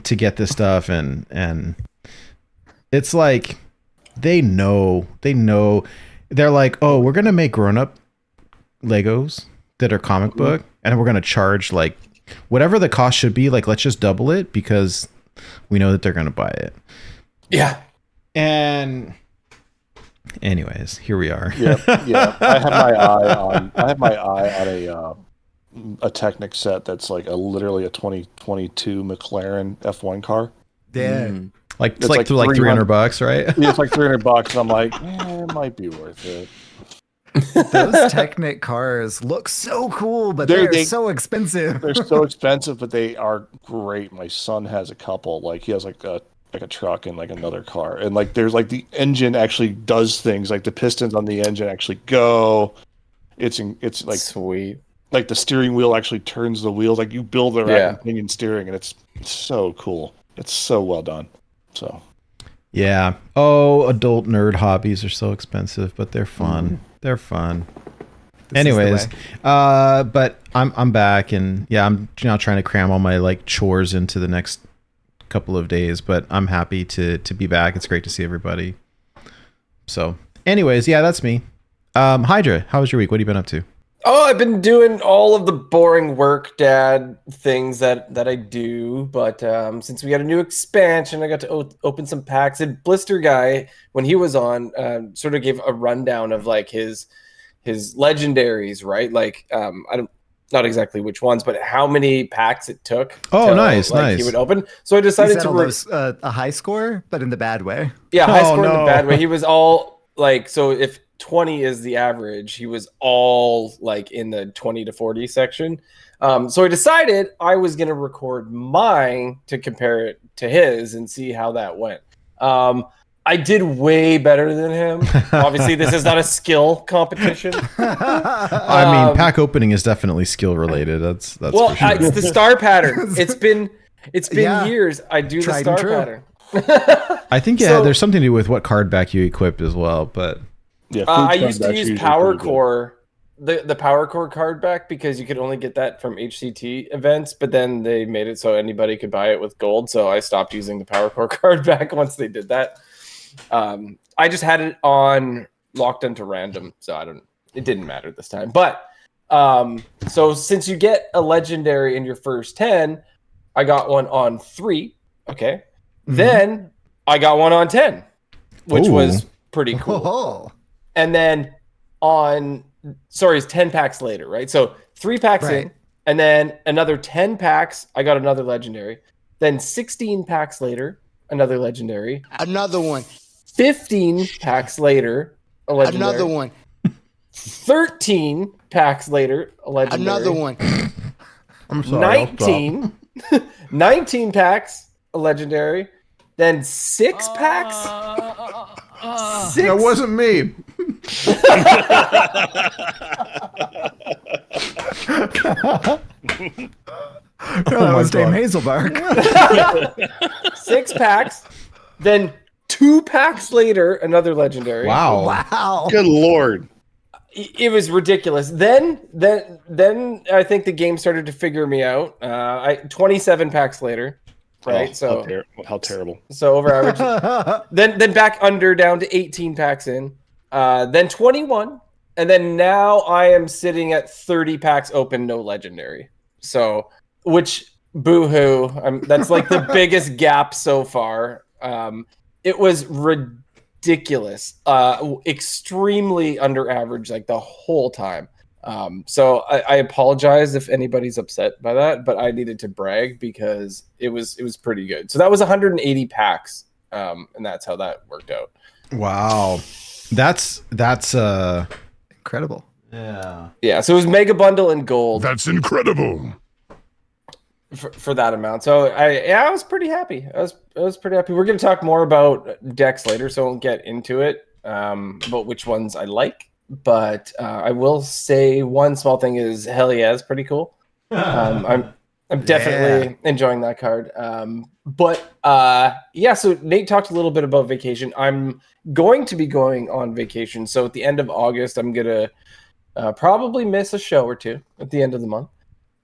to get this stuff and it's like they know they're like, "Oh, we're going to make grown-up Legos that are comic book and we're going to charge like whatever the cost should be, like let's just double it because we know that they're going to buy it." Yeah. And anyways, here we are. Yeah. I have my eye on a Technic set that's like literally a 2022 McLaren F1 car. Yeah. Like it's It's like like $300, right? Yeah, it's like $300, and I'm like, it might be worth it. Those Technic cars look so cool, but they're so expensive. They're so expensive, but they are great. My son has a couple. Like he has like a truck and like another car, and like there's like the engine actually does things. Like the pistons on the engine actually go. It's like Sweet. Like the steering wheel actually turns the wheels. Like you build the rack and pinion steering, and it's so cool. It's so well done. So yeah. Oh, adult nerd hobbies are so expensive, but they're fun. They're fun. Anyways, but I'm back, and yeah, I'm now trying to cram all my like chores into the next couple of days, but I'm happy to be back. It's great to see everybody. So anyways, yeah, that's me. Hydra, how was your week? What have you been up to? Oh, I've been doing all of the boring work dad things that I do, but since we got a new expansion, I got to open some packs. And Blister Guy, when he was on, sort of gave a rundown of like his legendaries, right? Like not exactly which ones, but how many packs it took. Oh, nice. He would open. So I decided to a high score, but in the bad way. Yeah, high score in the bad way. He was all like, so if 20 is the average, he was all like in the 20 to 40 section. So I decided I was going to record mine to compare it to his and see how that went. I did way better than him. Obviously, this is not a skill competition. I mean, pack opening is definitely skill related. That's well, for sure. It's the star pattern. It's been years. I do the star pattern. I think there's something to do with what card back you equipped as well, but yeah, I used to use Power Core, the Power Core card back, because you could only get that from HCT events, but then they made it so anybody could buy it with gold, so I stopped using the Power Core card back once they did that. I just had it on locked into random, so it didn't matter this time. But so since you get a legendary in your first 10, I got one on 3, okay? Mm-hmm. Then I got one on 10, which was pretty cool. Oh. And then it's 10 packs later, right? So 3 packs in, and then another 10 packs, I got another legendary. Then 16 packs later, another legendary. Another one. 15 packs later, a legendary. Another one. 13 packs later, a legendary. Another one. I'm sorry. 19 packs, a legendary. Then 6 packs. That wasn't me. That was Dame Hazelbark. 6 packs. Then 2 packs later, another legendary. Wow. Wow. Good Lord. It was ridiculous. Then I think the game started to figure me out. 27 packs later, right? Oh, So how terrible. so over average. then back under down to 18 packs in. Then 21, and then now I am sitting at 30 packs open, no legendary. So which boo-hoo. That's like the biggest gap so far. It was ridiculous, extremely under average, like the whole time. So I apologize if anybody's upset by that, but I needed to brag because it was pretty good. So that was 180 packs, and that's how that worked out. Wow. That's Incredible. Yeah. So it was mega bundle and gold. That's incredible. For that amount. So I was pretty happy. I was pretty happy. We're going to talk more about decks later, so I won't get into it, about which ones I like. But I will say one small thing is hell yeah, it's pretty cool. I'm definitely enjoying that card. So Nate talked a little bit about vacation. I'm going to be going on vacation. So at the end of August, I'm going to probably miss a show or two at the end of the month.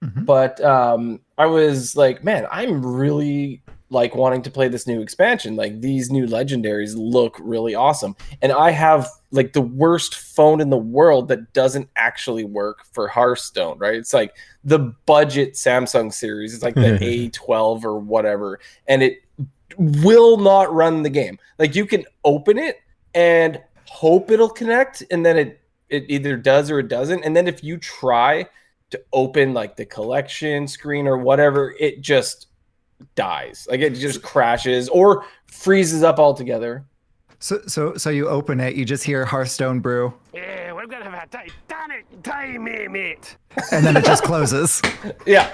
Mhm. But I was like, man, I'm really like wanting to play this new expansion. Like these new legendaries look really awesome. And I have like the worst phone in the world that doesn't actually work for Hearthstone, right? It's like the budget Samsung series. It's like the A12 or whatever. And it will not run the game. Like you can open it and hope it'll connect. And then it either does or it doesn't. And then if you try to open like the collection screen or whatever, it just dies. Like it just crashes or freezes up altogether. So you open it, you just hear Hearthstone brew, Yeah, we're gonna have a titanic time, mate. and then it just closes. Yeah.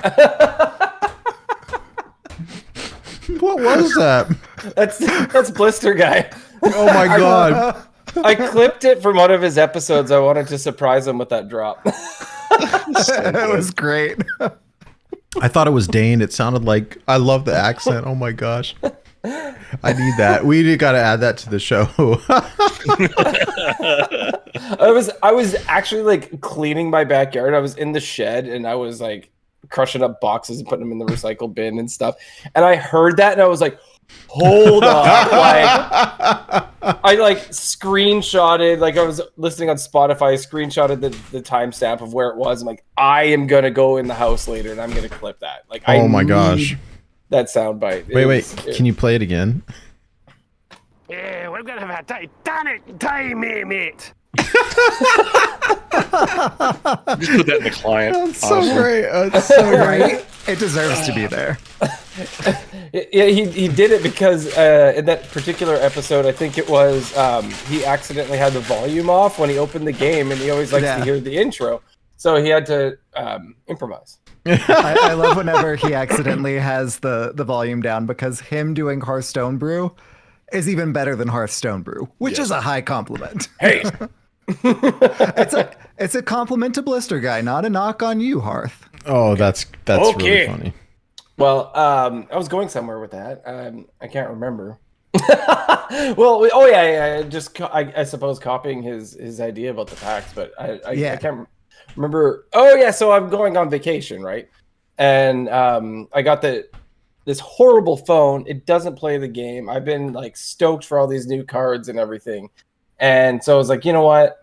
what was that? That's Blister Guy. Oh my god. I clipped it from one of his episodes. I wanted to surprise him with that drop. It was great. I thought it was Dane. It sounded like, I love the accent. Oh my gosh. I need that. We got to add that to the show. I was actually like cleaning my backyard. I was in the shed and I was like crushing up boxes and putting them in the recycle bin and stuff. And I heard that and I was like, hold up. Like I like screenshotted, like I was listening on Spotify, I screenshotted the timestamp of where it was. I'm like, I am gonna go in the house later and I'm gonna clip that. Like, Oh my gosh. that sound bite. Wait. Can you play it again? Yeah, we're gonna have a titanic time, mate. Just put that in the client. That's so great. That's so great. Right? It deserves to be there. Yeah, he did it because in that particular episode, I think it was he accidentally had the volume off when he opened the game, and he always likes to hear the intro, so he had to improvise. I love whenever he accidentally has the volume down, because him doing Hearthstone brew is even better than Hearthstone brew, which is a high compliment. Hey, It's a compliment to Blister Guy, not a knock on you, Hearth. Oh, that's really funny. Well, I was going somewhere with that. I can't remember. Well, oh yeah, I suppose copying his idea about the packs, but I can't remember. Oh yeah, so I'm going on vacation, right? And I got this horrible phone. It doesn't play the game. I've been like stoked for all these new cards and everything, and so I was like, you know what?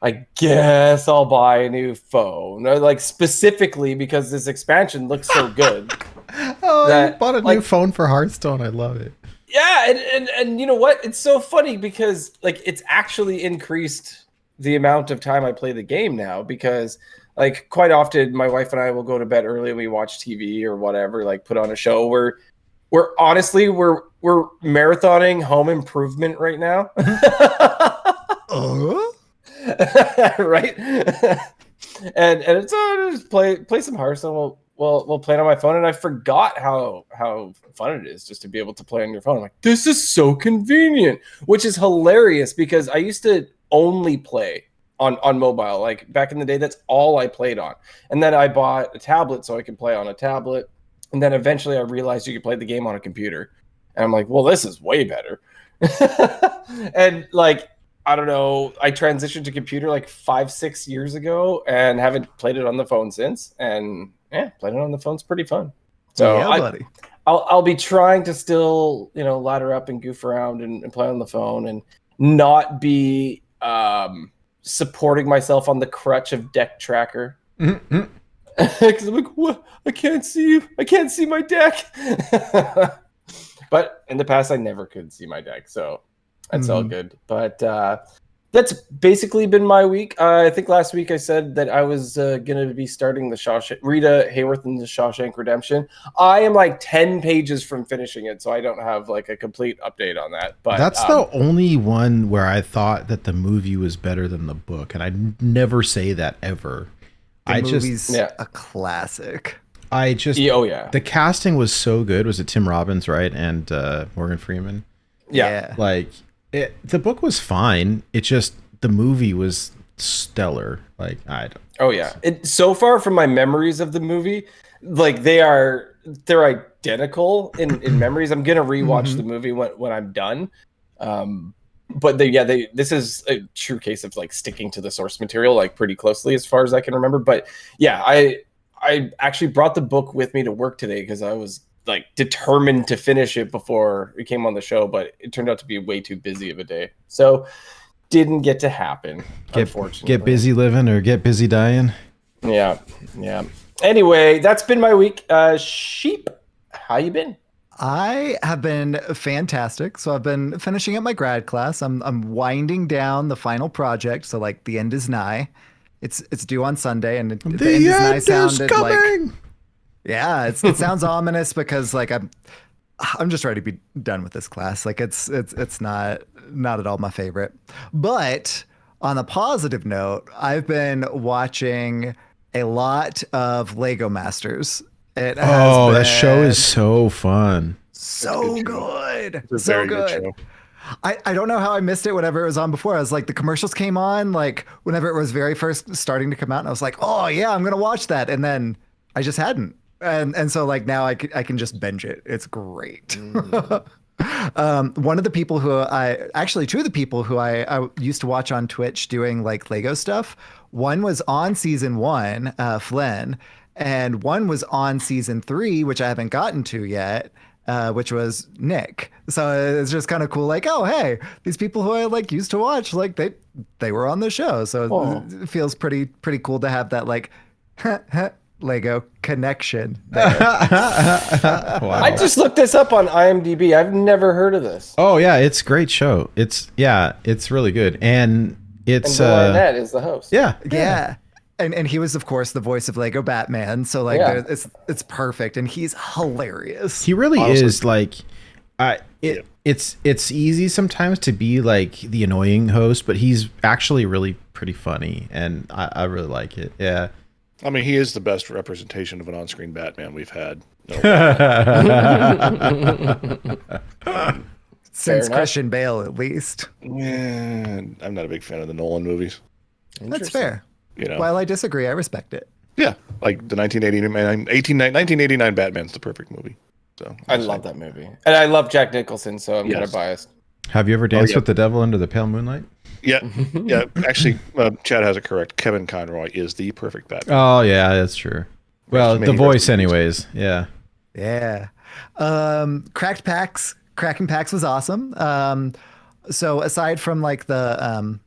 I guess I'll buy a new phone, like specifically because this expansion looks so good. You bought a new phone for Hearthstone. I love it. Yeah, and you know what? It's so funny because like it's actually increased the amount of time I play the game now, because like quite often my wife and I will go to bed early and we watch TV or whatever, like put on a show where honestly we're we're marathoning Home Improvement right now. Right? and it's just play some Hearthstone. We'll play it on my phone, and I forgot how fun it is just to be able to play on your phone. I'm like, this is so convenient, which is hilarious because I used to only play on mobile. Like back in the day, that's all I played on. And then I bought a tablet so I could play on a tablet. And then eventually I realized you could play the game on a computer. And I'm like, well, this is way better. And like, I don't know, I transitioned to computer like 5-6 years ago and haven't played it on the phone since. And yeah, playing it on the phone's pretty fun. So yeah, buddy. I'll be trying to still, ladder up and goof around and play on the phone and not be supporting myself on the crutch of deck tracker. Because I'm like, what? I can't see my deck. But in the past, I never could see my deck, so that's all good. But that's basically been my week. I think last week I said that I was going to be starting the Rita Hayworth and the Shawshank Redemption. I am like 10 pages from finishing it, so I don't have like a complete update on that. But that's the only one where I thought that the movie was better than the book, and I never say that ever. The movie's a classic. The casting was so good. Was it Tim Robbins, right, and Morgan Freeman? Yeah. Like the book was fine. It just the movie was stellar. Like I don't. Oh yeah. So far from my memories of the movie, like they're identical in memories. I'm gonna rewatch the movie when I'm done. But this is a true case of like sticking to the source material like pretty closely as far as I can remember. But yeah, I actually brought the book with me to work today because I was like determined to finish it before it came on the show, but it turned out to be way too busy of a day. So didn't get to happen, unfortunately. Get busy living or get busy dying. Yeah. Anyway, that's been my week. Sheep, how you been? I have been fantastic. So I've been finishing up my grad class. I'm winding down the final project. So like the end is nigh. It's due on Sunday, and the end is nigh sounded coming. like it sounds ominous because like I'm just ready to be done with this class. Like it's not at all my favorite. But on a positive note, I've been watching a lot of Lego Masters. That show is so fun. So good. It's a So very good. show. I don't know how I missed it whenever it was on before. I was like, the commercials came on like whenever it was very first starting to come out, and I was like, oh yeah, I'm gonna watch that. And then I just hadn't. And so like now I can just binge it. It's great. One of the people two of the people who I used to watch on Twitch doing like Lego stuff. One was on season 1, Flynn, and one was on season 3, which I haven't gotten to yet. Which was Nick. So it's just kind of cool. Like, oh, hey, these people who I like used to watch, like they were on the show. So it feels pretty cool to have that like Lego connection there. Wow. I just looked this up on IMDb. I've never heard of this. Oh yeah, it's a great show. It's really good, and it's Will Arnett is the host. Yeah. And he was, of course, the voice of Lego Batman. So like, it's perfect, and he's hilarious. He really is. Like, it's easy sometimes to be like the annoying host, but he's actually really pretty funny, and I really like it. Yeah. I mean, he is the best representation of an on-screen Batman we've had. Since Christian Bale, at least. Yeah, I'm not a big fan of the Nolan movies. That's fair. You know, While I disagree, I respect it. yeah, like the 1989 Batman's the perfect movie. So I love that movie, and I love Jack Nicholson, so I'm kind of biased. Have you ever danced with the devil under the pale moonlight? Yeah. Actually, Chad has it correct. Kevin Conroy is the perfect Batman. Oh yeah, that's true. Well, the voice, anyways. Yeah. Yeah. Cracking Packs was awesome. So aside from like the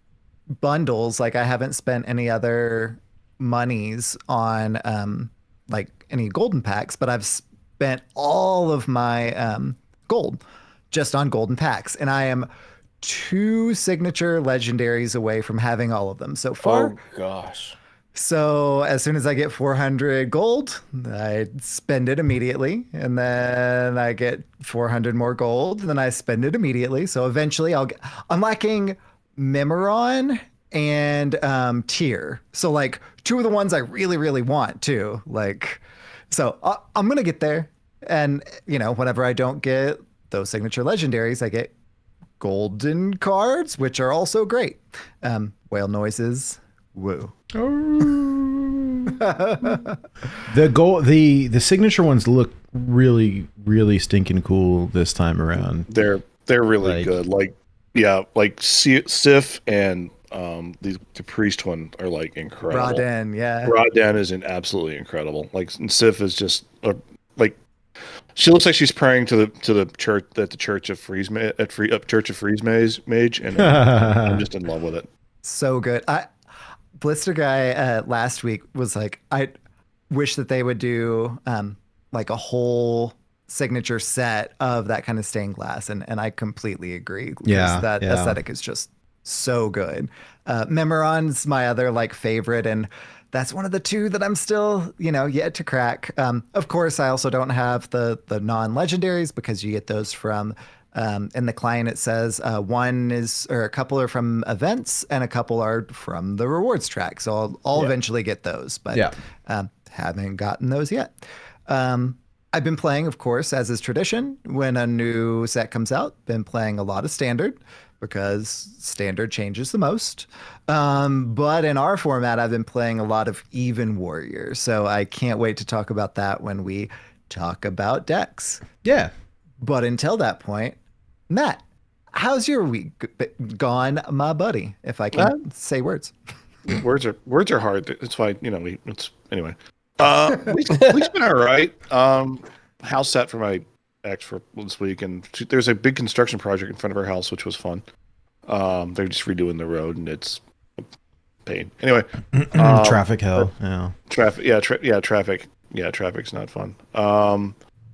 bundles, like I haven't spent any other monies on like any golden packs, but I've spent all of my gold just on golden packs, and I am 2 signature legendaries away from having all of them so far. Oh gosh. So as soon as I get 400 gold, I spend it immediately, and then I get 400 more gold, and then I spend it immediately. So eventually, I'm lacking Memoron and Tier. So like two of the ones I really really want too. Like, so I'm gonna get there, and whenever I don't get those signature legendaries, I get golden cards, which are also great. Whale noises. Woo. The signature ones look really really stinking cool this time around. They're really good. Like Sif and the priest one are like incredible. Raden, yeah. Raden is absolutely incredible. Like Sif is just like she looks like she's praying to the church at the Church of Freeze Church of Freeze Mage, and I'm just in love with it. So good. Blister guy last week was like, I wish that they would do like a whole signature set of that kind of stained glass, and I completely agree. Yeah, that yeah. aesthetic is just so good. Memoron's my other like favorite, and that's one of the two that I'm still yet to crack. Of course, I also don't have the non-legendaries because you get those from. In the client, it says a couple are from events and a couple are from the rewards track. So I'll eventually get those, but haven't gotten those yet. I've been playing, of course, as is tradition, when a new set comes out. Been playing a lot of standard because standard changes the most. But in our format, I've been playing a lot of even warrior. So I can't wait to talk about that when we talk about decks. Yeah. But until that point, Matt, how's your week gone, my buddy? If I can say words. Words are hard. It's why it's anyway. Week's been all right. House set for my ex for this week, and there's a big construction project in front of her house, which was fun. They're just redoing the road, and it's a pain. Anyway, traffic hell. Yeah. Traffic. Yeah. Traffic. Yeah, traffic's not fun.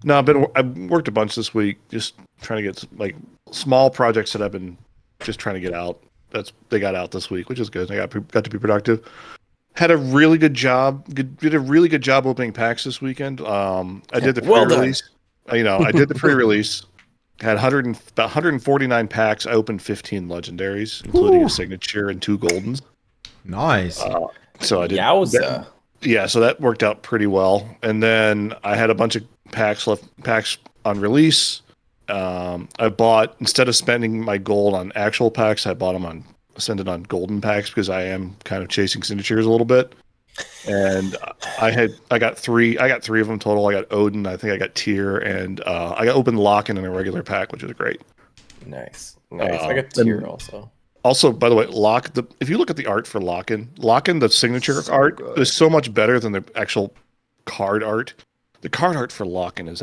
No, I've worked a bunch this week, just trying to get like small projects that I've been just trying to get out. They got out this week, which is good. I got to be productive. Had a really good job. Did a really good job opening packs this weekend. I did the pre-release. I did the pre-release. Had about 149 packs. I opened 15 legendaries, including a signature and 2 goldens. Nice. So I did. Yowza. Yeah, so that worked out pretty well. And then I had a bunch of packs on release. I bought, instead of spending my gold on actual packs, I spent it on golden packs because I am kind of chasing signatures a little bit. And I got three of them total. I got Odin, I think I got Tyr, and I got open Lock-in in a regular pack, which is great. Nice. I got Tyr also. Also, by the way, if you look at the art for Lock-in, the signature art is so much better than the actual card art. The card art for Lock-in is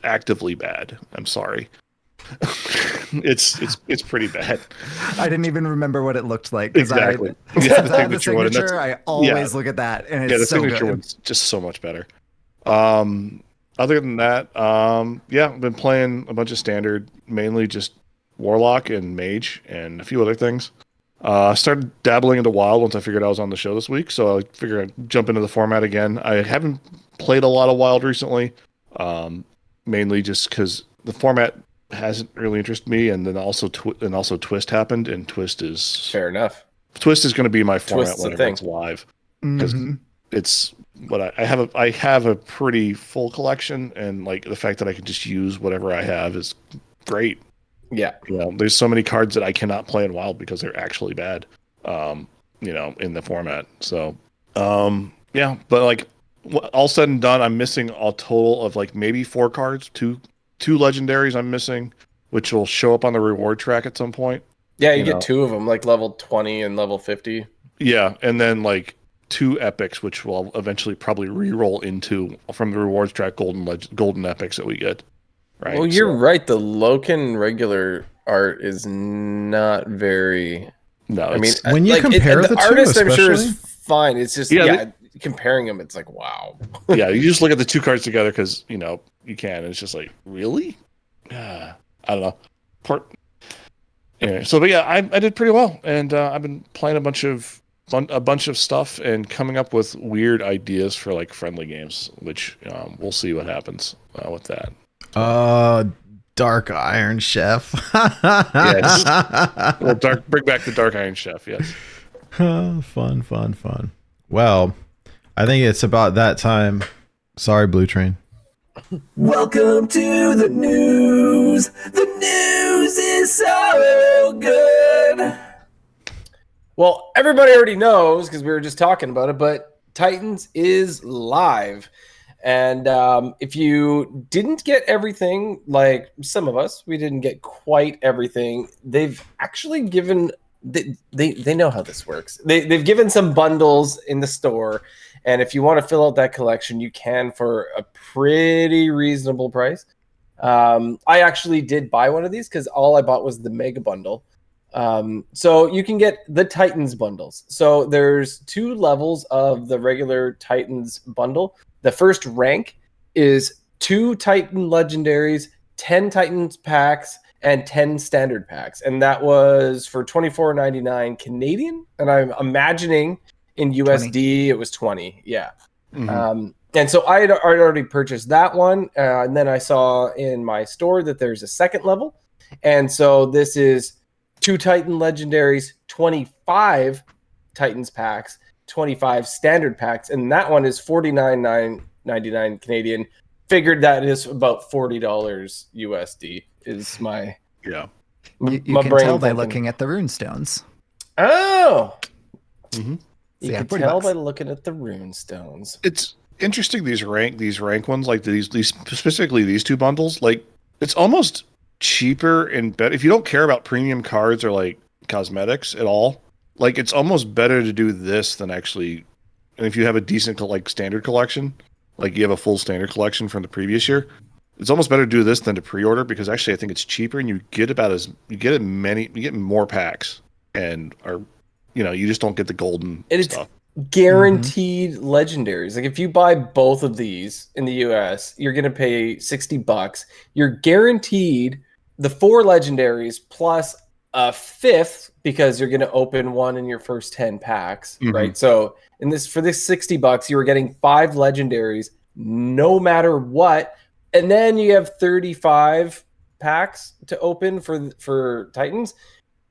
actively bad. I'm sorry. It's pretty bad. I didn't even remember what it looked like. Exactly. Since I have the signature, I always look at that, and it's the so signature good. one's just so much better. Other than that, I've been playing a bunch of standard, mainly just Warlock and Mage and a few other things. Started dabbling into Wild once I figured I was on the show this week, so I figured I'd jump into the format again. I haven't played a lot of Wild recently, mainly just because the format hasn't really interested me, and then also Twist happened, and Twist is fair enough. Twist is going to be my format Twist's whenever it's live, because it's what I have a pretty full collection, and like the fact that I can just use whatever I have is great. Yeah. There's so many cards that I cannot play in Wild because they're actually bad, in the format. So, but like all said and done, I'm missing a total of like maybe 4 cards, two legendaries I'm missing, which will show up on the reward track at some point. Yeah, you get 2 of them, like level 20 and level 50. Yeah, and then like 2 epics, which will eventually probably re-roll into from the rewards track golden epics that we get. Right. Well, you're right. The Loken regular art is not very. No, I mean, when you compare the two, artist, I'm sure is especially? fine. It's just comparing them, it's like wow. Yeah, you just look at the 2 cards together because you can. And it's just like really, I don't know. Anyway, so but yeah, I did pretty well, and I've been playing a bunch of a bunch of stuff and coming up with weird ideas for like friendly games, which we'll see what happens with that. Dark Iron Chef. Yes. Well, bring back the Dark Iron Chef. Yes. Fun. Well, I think it's about that time. Sorry, Blue Train. Welcome to the news. The news is so good. Well, everybody already knows because we were just talking about it, but Titans is live. And if you didn't get everything, like some of us, we didn't get quite everything. They've actually given they know how this works. They've given some bundles in the store, and if you want to fill out that collection, you can for a pretty reasonable price. I actually did buy one of these because all I bought was the mega bundle. So you can get the Titans bundles. So there's 2 levels of the regular Titans bundle. The first rank is 2 Titan legendaries, 10 Titans packs, and 10 standard packs. And that was for $24.99 Canadian. And I'm imagining in USD 20. It was 20. Yeah. Mm-hmm. And so I had already purchased that one. And then I saw in my store that there's a second level. And so this is 2 Titan legendaries, 25 Titans packs, 25 standard packs, and that one is $49.99 Canadian. Figured that is about $40 USD. Is my you my can brain tell by thinking. looking at the rune stones. Oh, Mm-hmm. you can tell by looking at the rune stones. It's interesting these rank ones, like these specifically these 2 bundles. Like it's almost cheaper and better if you don't care about premium cards or like cosmetics at all. Like it's almost better to do this than actually. And if you have a decent like standard collection, like you have a full standard collection from the previous year, it's almost better to do this than to pre-order because actually I think it's cheaper and you get more packs and you just don't get the golden stuff. Guaranteed legendaries. Like if you buy both of these in the US, you're going to pay $60. You're guaranteed the 4 legendaries plus a 5th because you're going to open one in your first 10 packs, right? So for this $60, you were getting 5 legendaries no matter what. And then you have 35 packs to open for Titans.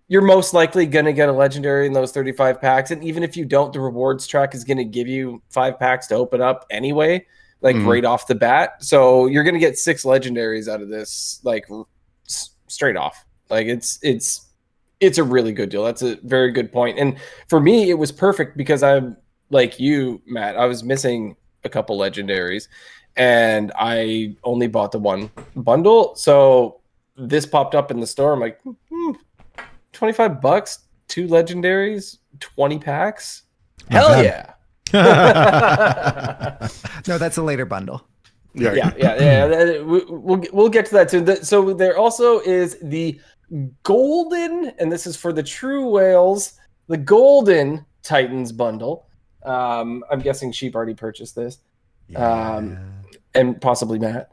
You're most likely going to get a legendary in those 35 packs. And even if you don't, the rewards track is going to give you 5 packs to open up anyway, like right off the bat. So you're going to get 6 legendaries out of this, like straight off. Like it's a really good deal. That's a very good point. And for me, it was perfect because I'm like you, Matt, I was missing a couple legendaries and I only bought the one bundle. So this popped up in the store. I'm like, $25, 2 legendaries, 20 packs. Hell yeah. No, that's a later bundle. Yeah. We'll get to that soon. So there also is the golden, and this is for the true whales, the golden Titans bundle. I'm guessing Sheep already purchased this. And possibly Matt.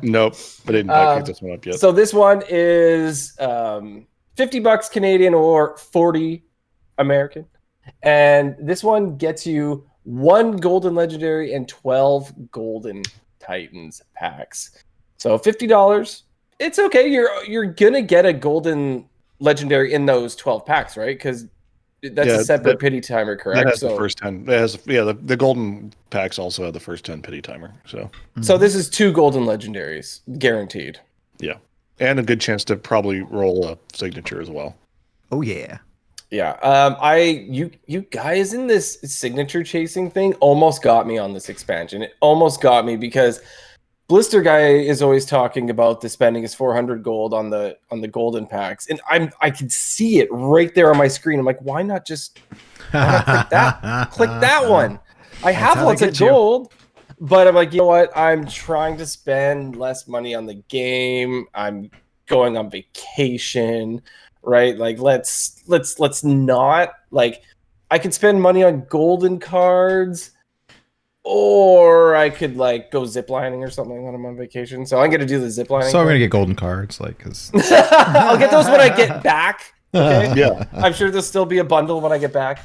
Nope, I didn't pick this one up yet. So this one is $50 Canadian or 40 American. And this one gets you 1 golden legendary and 12 golden Titans packs. So $50. It's okay. You're gonna get a golden legendary in those 12 packs, right? Because that's a separate pity timer, correct? That has the first 10. It has the golden packs also have the first 10 pity timer. So this is 2 golden legendaries guaranteed. Yeah, and a good chance to probably roll a signature as well. Oh yeah. Yeah. You guys in this signature chasing thing almost got me on this expansion. It almost got me because Blister Guy is always talking about the spending his 400 gold on the golden packs, and I can see it right there on my screen. I'm like, why not click that? Click that one. I have lots of gold, but I'm like, you know what? I'm trying to spend less money on the game. I'm going on vacation, right? Like, let's not, like, I could spend money on golden cards. Or I could like go ziplining or something when I'm on vacation. So I'm gonna do the ziplining. So I'm gonna get golden cards, like, cause I'll get those when I get back Okay. Yeah. I'm sure there'll still be a bundle when I get back.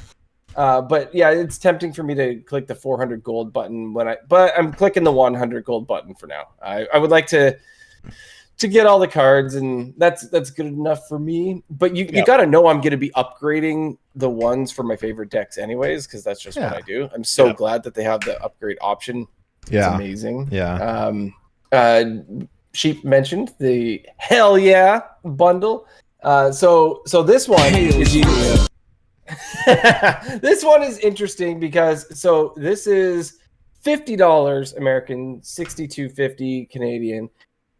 But yeah, it's tempting for me to click the 400 gold button but I'm clicking the 100 gold button for now. I would like to get all the cards, and that's good enough for me. But you got to know I'm going to be upgrading the ones for my favorite decks anyways, because that's just what I do. I'm so glad that they have the upgrade option. It's amazing. Yeah. Sheep mentioned the hell yeah bundle. So this one is this one is interesting because this is $50 American, $62.50 Canadian,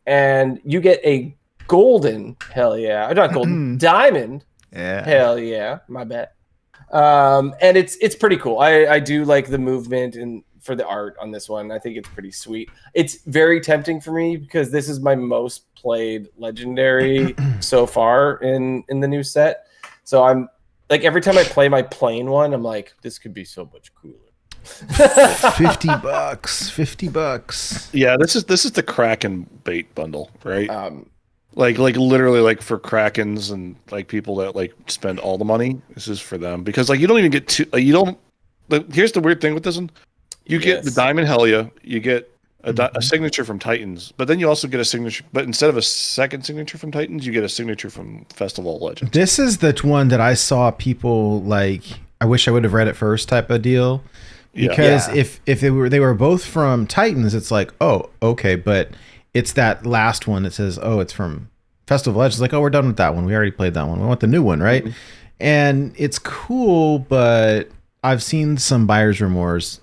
and you get a golden hell yeah, not golden, diamond hell yeah, my bad. And it's pretty cool. I do like the movement and for the art on this one. I think it's pretty sweet. It's very tempting for me because this is my most played legendary so far in the new set. So I'm like, every time I play my plain one, I'm like, this could be so much cooler. $50. Yeah, this is the Kraken bait bundle, right? Like literally like for Krakens and like people that like spend all the money. This is for them because like you don't even get to here's the weird thing with this one. You get the Diamond Helia, you get a signature from Titans, but then you also get a signature. But instead of a second signature from Titans, you get a signature from Festival of Legends. This is the one that I saw people like. I wish I would have read it first type of deal, because if they were both from Titans, it's like, oh, okay, but it's that last one that says, oh, it's from Festival of Legends. Like, oh, we're done with that one. We already played that one. We want the new one, right? And it's cool, but I've seen some buyer's remorse.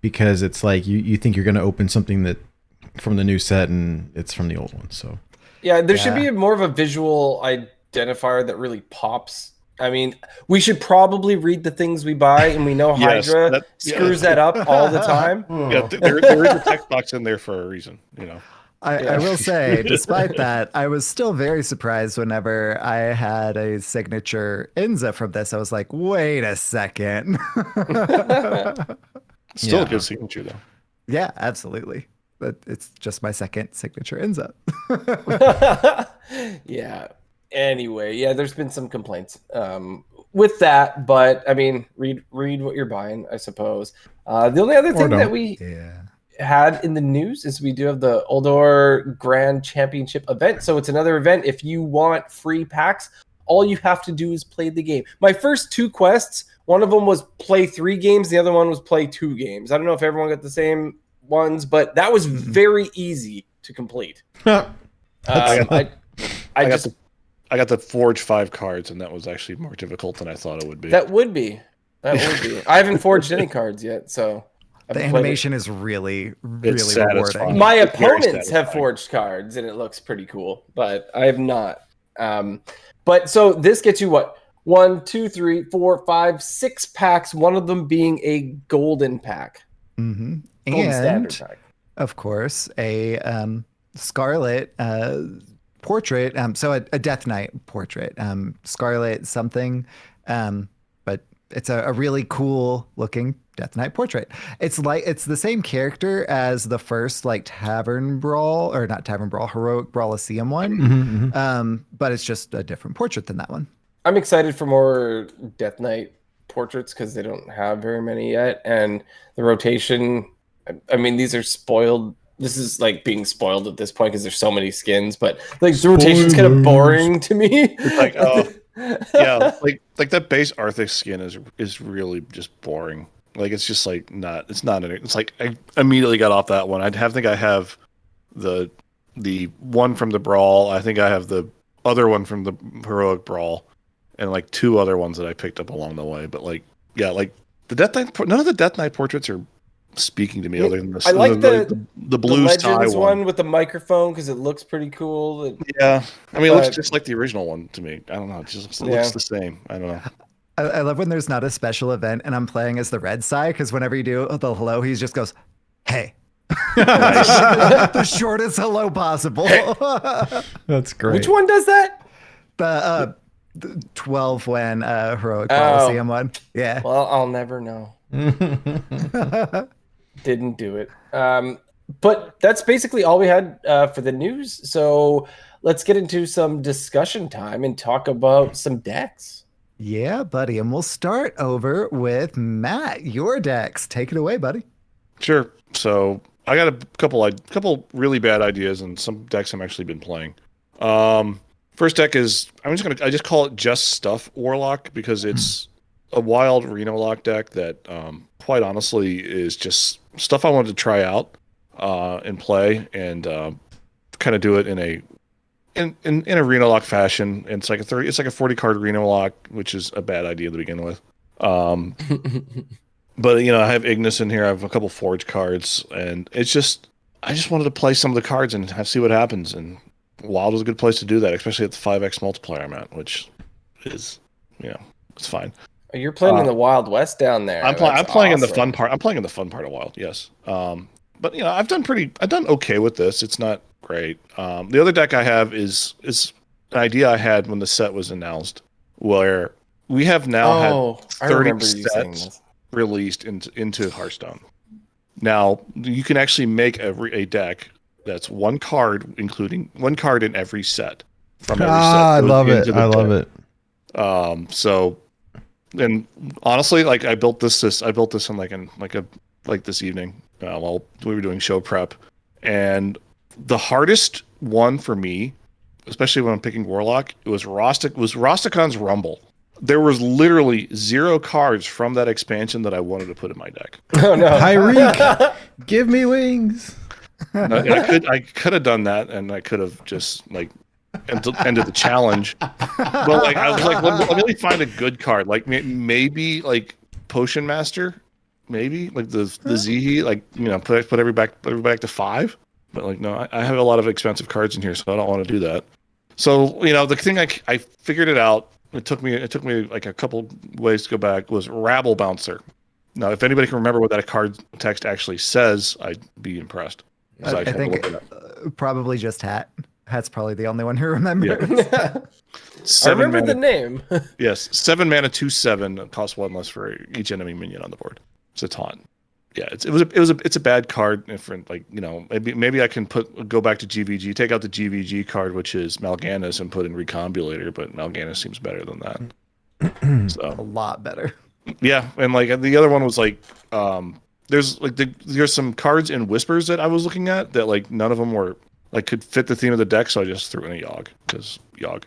Because it's like you think you're going to open something that from the new set and it's from the old one. So yeah, there should be more of a visual identifier that really pops. I mean, we should probably read the things we buy, and we know Hydra screws that up all the time. Yeah, there is a text box in there for a reason, you know. I will say, despite that, I was still very surprised whenever I had a signature Inza from this. I was like, wait a second. Still a good signature, though. Yeah, absolutely. But it's just my second signature Inza. Yeah. Anyway, yeah, there's been some complaints with that, but I mean, read what you're buying, I suppose. The only other thing that we had in the news is we do have the Uldor Grand Championship event. So it's another event. If you want free packs, all you have to do is play the game. My first two quests, one of them was play 3 games. The other one was play 2 games. I don't know if everyone got the same ones, but that was very easy to complete. I got the Forge 5 cards, and that was actually more difficult than I thought it would be. That would be. I haven't forged any cards yet, so the animation is really rewarding. My opponents have forged cards, and it looks pretty cool, but I have not. But so this gets you what? 1, 2, 3, 4, 5, 6 packs. One of them being a golden pack. Golden and standard pack. Of course, a Scarlet portrait. So a Death Knight portrait. Scarlet something. But it's a really cool looking Death Knight portrait. It's the same character as the first like Heroic Brawliseum one. But it's just a different portrait than that one. I'm excited for more Death Knight portraits because they don't have very many yet, and the rotation. I mean, these are spoiled. This is like being spoiled at this point because there's so many skins, but like the rotation's kind of boring to me. It's like, oh, yeah, like that base Arthas skin is really just boring. Like it's just like it's like I immediately got off that one. think I have the one from the Brawl. I think I have the other one from the Heroic Brawl. And like 2 other ones that I picked up along the way, but like the Death Knight. None of the Death Knight portraits are speaking to me other than this. I like the blue Legends tie one with the microphone because it looks pretty cool. Yeah, I mean, it looks just like the original one to me. I don't know, it just looks the same. I don't know. I love when there's not a special event and I'm playing as the red side because whenever you do the hello, he just goes, "Hey." The shortest hello possible. That's great. Which one does that? The 12 when Heroic Brawliseum one. Yeah. Well, I'll never know. Didn't do it. But that's basically all we had for the news. So let's get into some discussion time and talk about some decks. Yeah, buddy. And we'll start over with Matt. Your decks. Take it away, buddy. Sure. So I got a couple really bad ideas and some decks I've actually been playing. First deck is I just call it Just Stuff Warlock because it's a wild Reno lock deck that quite honestly is just stuff I wanted to try out and play and kind of do it in a Reno lock fashion. And it's like a 40 card Reno lock, which is a bad idea to begin with. But I have Ignis in here. I have a couple Forge cards, and I just wanted to play some of the cards and see what happens. And Wild was a good place to do that, especially at the 5x multiplier I'm at, which is it's fine. You're playing in the Wild West down there. I'm playing in the fun part. I'm playing in the fun part of Wild, yes. But I've done okay with this. It's not great. The other deck I have is an idea I had when the set was announced, where we have now had 30 sets released into Hearthstone. Now you can actually make a deck that's one card, including one card in every set from every set. I love it. I love it. So, and honestly, like I built this in like this evening while we were doing show prep, and the hardest one for me, especially when I'm picking Warlock, it was Rosticon's Rumble. There was literally 0 cards from that expansion that I wanted to put in my deck. Oh no, Hyreek, give me wings. I could have done that, and I could have just ended the challenge. But I was like, let me find a good card. Like maybe like Potion Master, maybe like the Zihi, put everybody back to 5. But no, I have a lot of expensive cards in here, so I don't want to do that. So the thing I figured it out. It took me like a couple ways to go back. Was Rabble Bouncer. Now, if anybody can remember what that card text actually says, I'd be impressed. So I think probably just Hat. Hat's probably the only one who remembers. Yeah. I remember the name. Yes, 7 mana, 2/7, costs 1 less for each enemy minion on the board. It's a taunt. Yeah, it's a bad card. Maybe I can go back to GVG, take out the GVG card, which is Mal'Ganis, and put in Recombulator, but Mal'Ganis seems better than that. So a lot better. Yeah, and the other one was there's some cards in Whispers that I was looking at that none of them were could fit the theme of the deck, so I just threw in a Yogg because Yogg.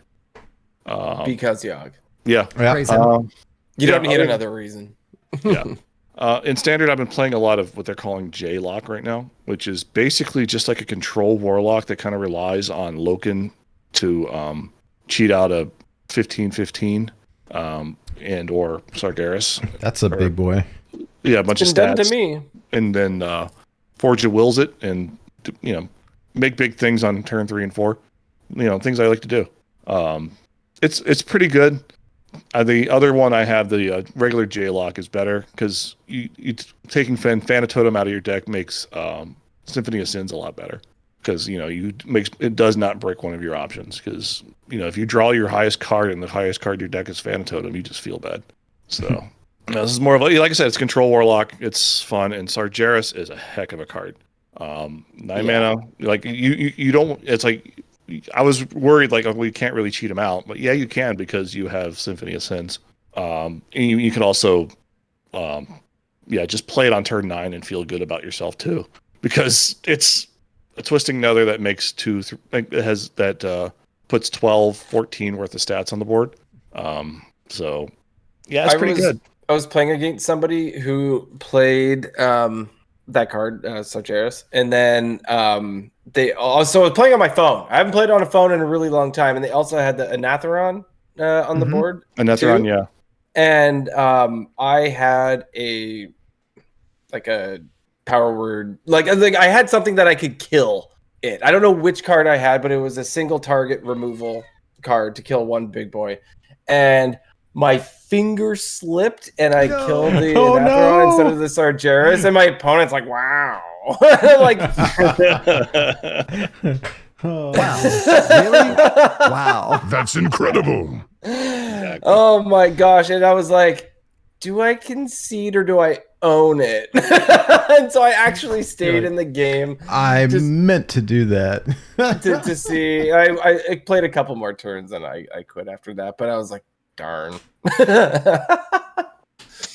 Because Yogg. Yeah. You don't need another reason. Yeah. In Standard, I've been playing a lot of what they're calling J-Lock right now, which is basically just like a control Warlock that kind of relies on Loken to cheat out a 15/15 and or Sargeras. That's a big boy. Yeah, a bunch of stats. Done to me. And then Forge wills it and make big things on turn 3 and 4. Things I like to do. It's pretty good. The other one I have, the regular J-Lock, is better because you taking Thanatotem out of your deck makes Symphony of Sins a lot better because it does not break one of your options because if you draw your highest card and the highest card in your deck is Thanatotem, you just feel bad. So this is more of like I said, it's control Warlock. It's fun, and Sargeras is a heck of a card. 9 mana, you don't. It's like. I was worried we can't really cheat him out, but yeah, you can because you have Symphony of Sins. And you can also, just play it on turn 9 and feel good about yourself too, because it's a Twisting Nether that makes puts 12, 14 worth of stats on the board. So yeah, it's pretty good. I was playing against somebody who played that card, Sargeras, and then they also was playing on my phone. I haven't played on a phone in a really long time, and they also had the Anatheron on the board. Anatheron, too. Yeah. And I had a power word, I had something that I could kill it. I don't know which card I had, but it was a single target removal card to kill one big boy, and my finger slipped and I killed the Anatheron instead of the Sargeras, and my opponent's like, wow. Wow. Really? Wow. That's incredible. Oh my gosh. And I was like, do I concede or do I own it. And so I actually stayed in the game. I meant to do that. to see. I played a couple more turns and I quit after that, but I was like, darn.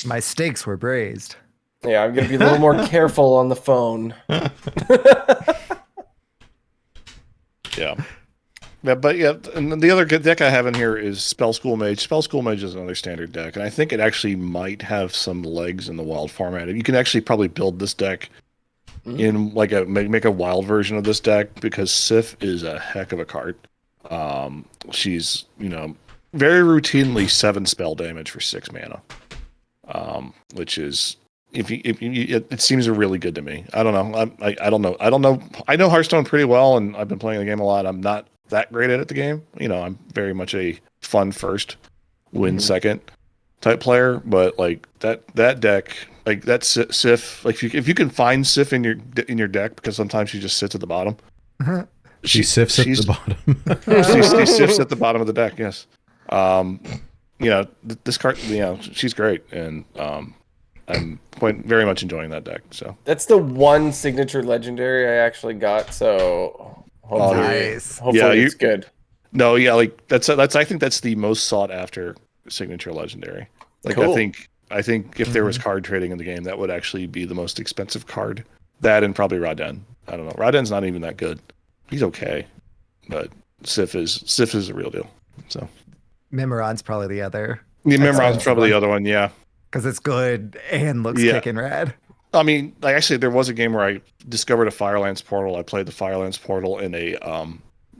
My stakes were braised. Yeah, I'm gonna be a little more careful on the phone. Yeah. Yeah, but yeah, and the other good deck I have in here is Spell School Mage. Spell School Mage is another standard deck, and I think it actually might have some legs in the wild format. You can actually probably build this deck in like make a wild version of this deck, because Sif is a heck of a card. She's, you know, very routinely 7 spell damage for 6 mana, which is it seems really good to me. I don't know. I don't know. I know Hearthstone pretty well, and I've been playing the game a lot. I'm not that great at the game. You know, I'm very much a fun first, win second type player. But like that deck, like that Sif, like if you can find Sif in your deck, because sometimes she just sits at the bottom. She sifts at the bottom. she sifts at the bottom of the deck. Yes. You know, this card. You know, she's great, and I'm very much enjoying that deck. So That's the one signature legendary I actually got. So hopefully, it's good. No, yeah, like that's I think that's the most sought after signature legendary. Like Cool. I think if there was card trading in the game, that would actually be the most expensive card. That and probably Raden. I don't know. Raden's not even that good. He's okay, but Sif is a real deal. So Mimiron's probably the other. Mimiron's probably the other one. Yeah. Because it's good and looks kicking rad. I mean, like actually, there was a game where I discovered a Firelands portal. I played the Firelands portal, and a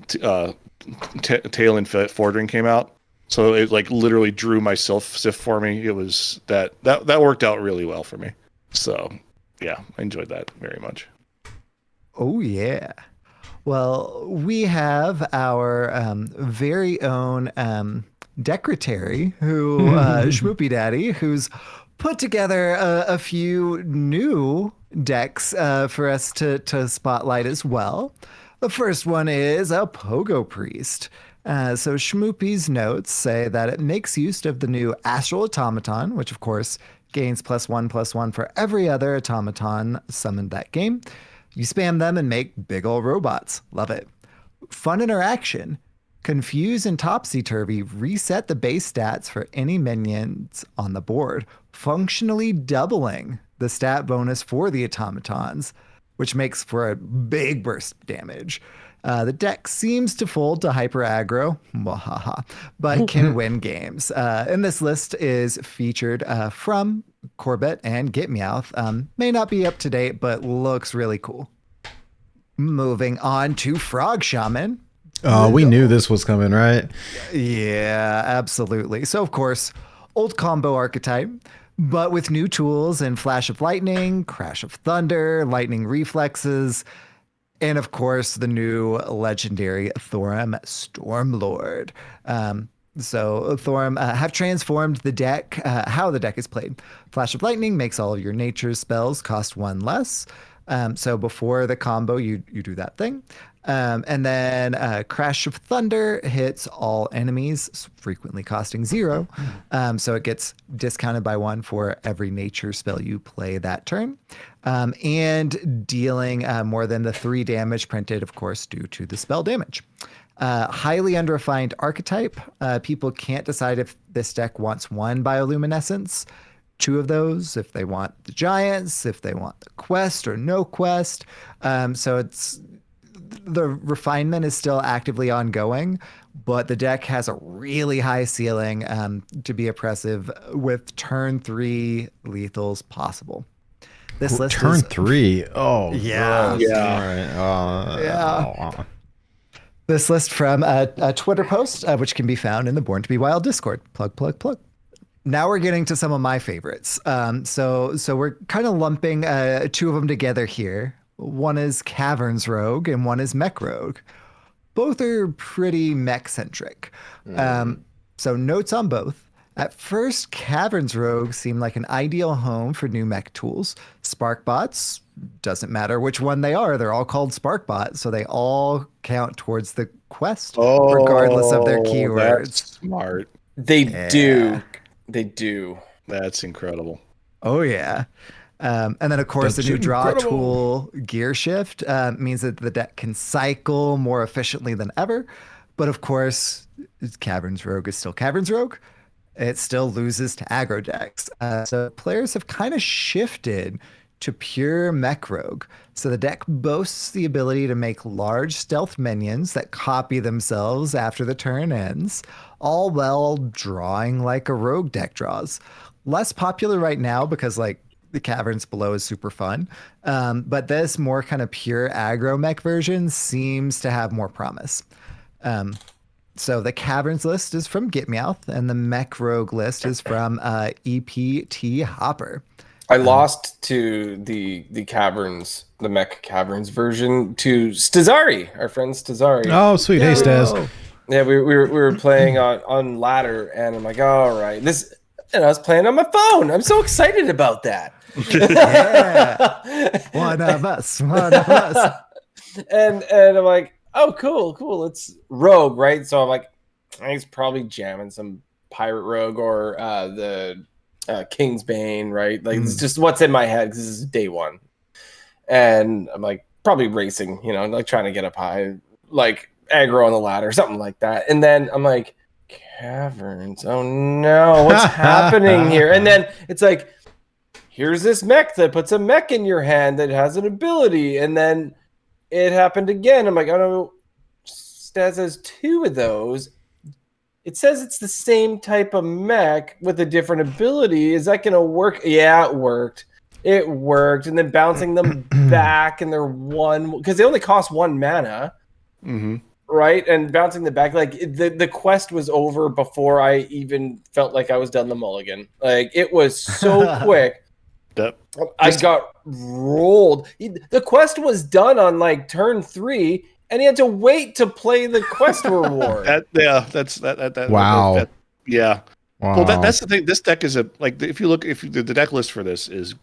Tail and Fordring came out. So it like literally drew my Sif for me. It was that worked out really well for me. So yeah, I enjoyed that very much. Oh yeah. Well, we have our very own Decretary, who Schmoopy Daddy, who's put together a few new decks for us to spotlight as well. The first one is a Pogo Priest. So Schmoopy's notes say that it makes use of the new Astral Automaton, which of course gains +1/+1 for every other automaton summoned that game. You spam them and make big ol' robots. Love it. Fun interaction. Confuse and Topsy-Turvy reset the base stats for any minions on the board, functionally doubling the stat bonus for the automatons, which makes for a big burst damage. The deck seems to fold to hyper aggro, but can win games. And this list is featured from Corbett and Gitmeowth. May not be up to date, but looks really cool. Moving on to Frog Shaman. Oh, we knew this was coming, right? Yeah, absolutely. So, of course, old combo archetype, but with new tools and Flash of Lightning, Crash of Thunder, Lightning Reflexes, and of course, the new legendary Thorim Stormlord. So Thorim have transformed the deck, how the deck is played. Flash of Lightning makes all of your nature spells cost 1 less. So before the combo, you do that thing. And then Crash of Thunder hits all enemies, frequently costing 0. So it gets discounted by 1 for every nature spell you play that turn. And dealing more than the 3 damage printed, of course, due to the spell damage. Highly unrefined archetype. People can't decide if this deck wants 1 bioluminescence, 2 of those, if they want the giants, if they want the quest or no quest. So it's the refinement is still actively ongoing, but the deck has a really high ceiling to be oppressive with turn 3 lethals possible. This list turn is 3. Oh, yeah, gross. All right. yeah. This list from a Twitter post, which can be found in the Born to Be Wild Discord. Plug. Now we're getting to some of my favorites. So we're kind of lumping 2 of them together here. One is Caverns Rogue and one is Mech Rogue. Both are pretty mech-centric. So notes on both. At first, Caverns Rogue seemed like an ideal home for new mech tools. Sparkbots, doesn't matter which one they are, they're all called Sparkbots, so they all count towards the quest, regardless of their keywords. That's smart. They do. That's incredible. Oh, yeah. And then, of course, That's the new draw incredible. tool gear shift means that the deck can cycle more efficiently than ever. But of course, Caverns Rogue is still Caverns Rogue. It still loses to aggro decks. So players have kind of shifted to pure mech rogue. So the deck boasts the ability to make large stealth minions that copy themselves after the turn ends, all while drawing like a rogue deck draws. Less popular right now because like the Caverns Below is super fun. But this more kind of pure aggro mech version seems to have more promise. So the Caverns list is from Gitmeowth, and the Mech Rogue list is from EPT Hopper. I lost to the caverns, the mech caverns version to Stazari, our friend Stazari. Oh, sweet. Hey, Staz. Yeah, we were playing on ladder, and I'm like, all right, and I was playing on my phone. I'm so excited about that. Yeah. One of us. And I'm like, oh, cool. It's rogue, right? So I'm like, he's probably jamming some pirate rogue or the King's Bane, right? Like, it's just what's in my head because this is day one. And I'm like, probably racing, like trying to get up high, like aggro on the ladder, something like that. And then I'm like, caverns, oh no, what's happening here? And then it's like, here's this mech that puts a mech in your hand that has an ability. And then it happened again. I'm like, oh no, Staz has two of those. It says it's the same type of mech with a different ability. Is that going to work? Yeah, it worked. And then bouncing them back, and they're one because they only cost 1 mana, right? And bouncing them back, like the quest was over before I even felt like I was done the mulligan. Like it was so quick. I got rolled. The quest was done on like turn 3. And he had to wait to play the quest reward. Wow. Yeah. Wow. Well, that's the thing. This deck is the deck list for this is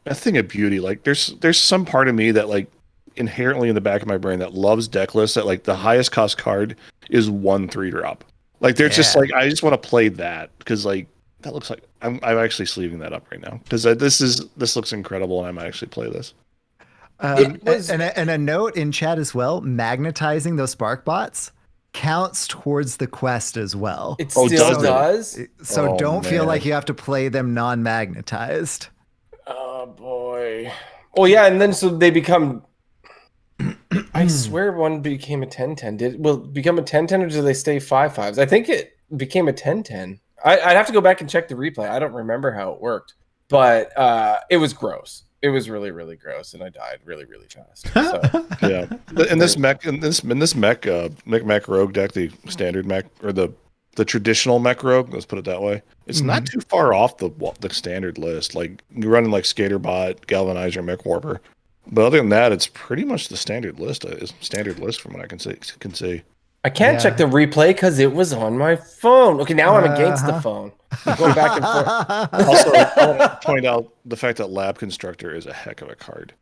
a thing of beauty. Like there's some part of me that like inherently in the back of my brain that loves deck lists that like the highest cost card is 1 3-drop. Like they're just like, I just want to play that because like that looks like I'm actually sleeving that up right now because this looks incredible and I might actually play this. And a note in chat as well, magnetizing those spark bots counts towards the quest as well. It still does? So don't feel like you have to play them non-magnetized. Oh, boy. Oh, yeah, and then so they become... I swear one became a 10-10. Will it become a 10-10 or do they stay 5-5s? I think it became a 10-10. I'd have to go back and check the replay. I don't remember how it worked. But it was gross. It was really, really gross, and I died really, really fast. So. Yeah, in this mech rogue deck, the standard mech or the traditional mech rogue, let's put it that way. It's not too far off the standard list. Like you're running like Skaterbot, Galvanizer, Mech Warper, but other than that, it's pretty much the standard list. From what I can see. I can't check the replay because it was on my phone. Okay, now I'm against the phone. I'm going back and forth. Also, I want to point out the fact that Lab Constructor is a heck of a card.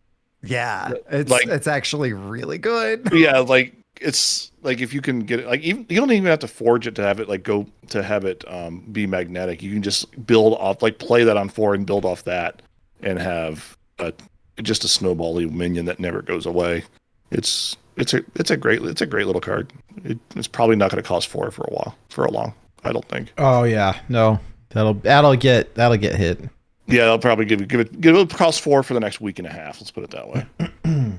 Yeah, it's actually really good. Yeah, like it's like if you can get it, like you don't even have to forge it to have it be magnetic. You can just build off, like play that on 4 and build off that, and have just a snowbally minion that never goes away. It's a great little card. It's probably not going to cost 4 for a long. I don't think. Oh yeah, no, that'll get hit. Yeah, they'll probably give it cost 4 for the next week and a half. Let's put it that way.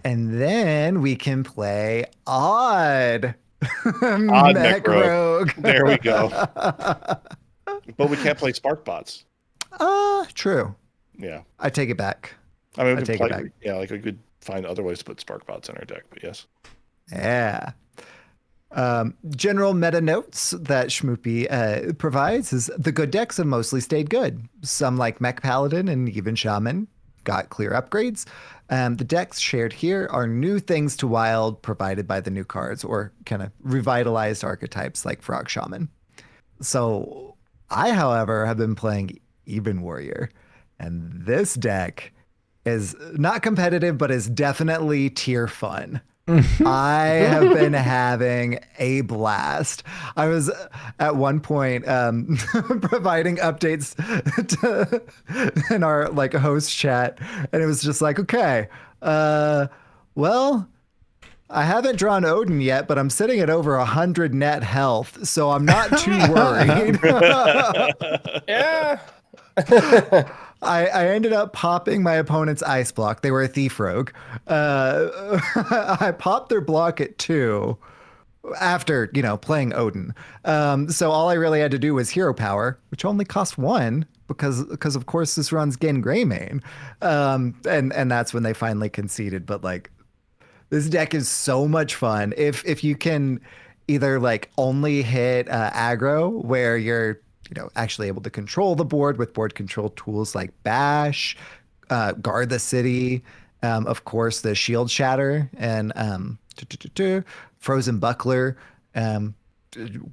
And then we can play Odd Mech Rogue. There we go. But we can't play Spark Bots. True. Yeah, I take it back. I mean, we could find other ways to put Spark Bots in our deck, but yes. Yeah. General meta notes that Schmoopy provides is the good decks have mostly stayed good. Some like Mech Paladin and even Shaman got clear upgrades. The decks shared here are new things to Wild provided by the new cards or kind of revitalized archetypes like Frog Shaman. So I, however, have been playing Even Warrior, and this deck is not competitive, but is definitely tier fun. I have been having a blast. I was at one point providing updates in our like host chat, and it was just like, okay, well, I haven't drawn Odin yet, but I'm sitting at over 100 net health, so I'm not too worried. Yeah. I ended up popping my opponent's ice block. They were a thief rogue. I popped their block at 2 after, playing Odin. So all I really had to do was hero power, which only cost 1 because of course this runs Gen Greymane. And that's when they finally conceded. But like this deck is so much fun. If you can either like only hit aggro where you're actually able to control the board with board control tools like Bash, guard the city, of course the Shield Shatter and Frozen Buckler,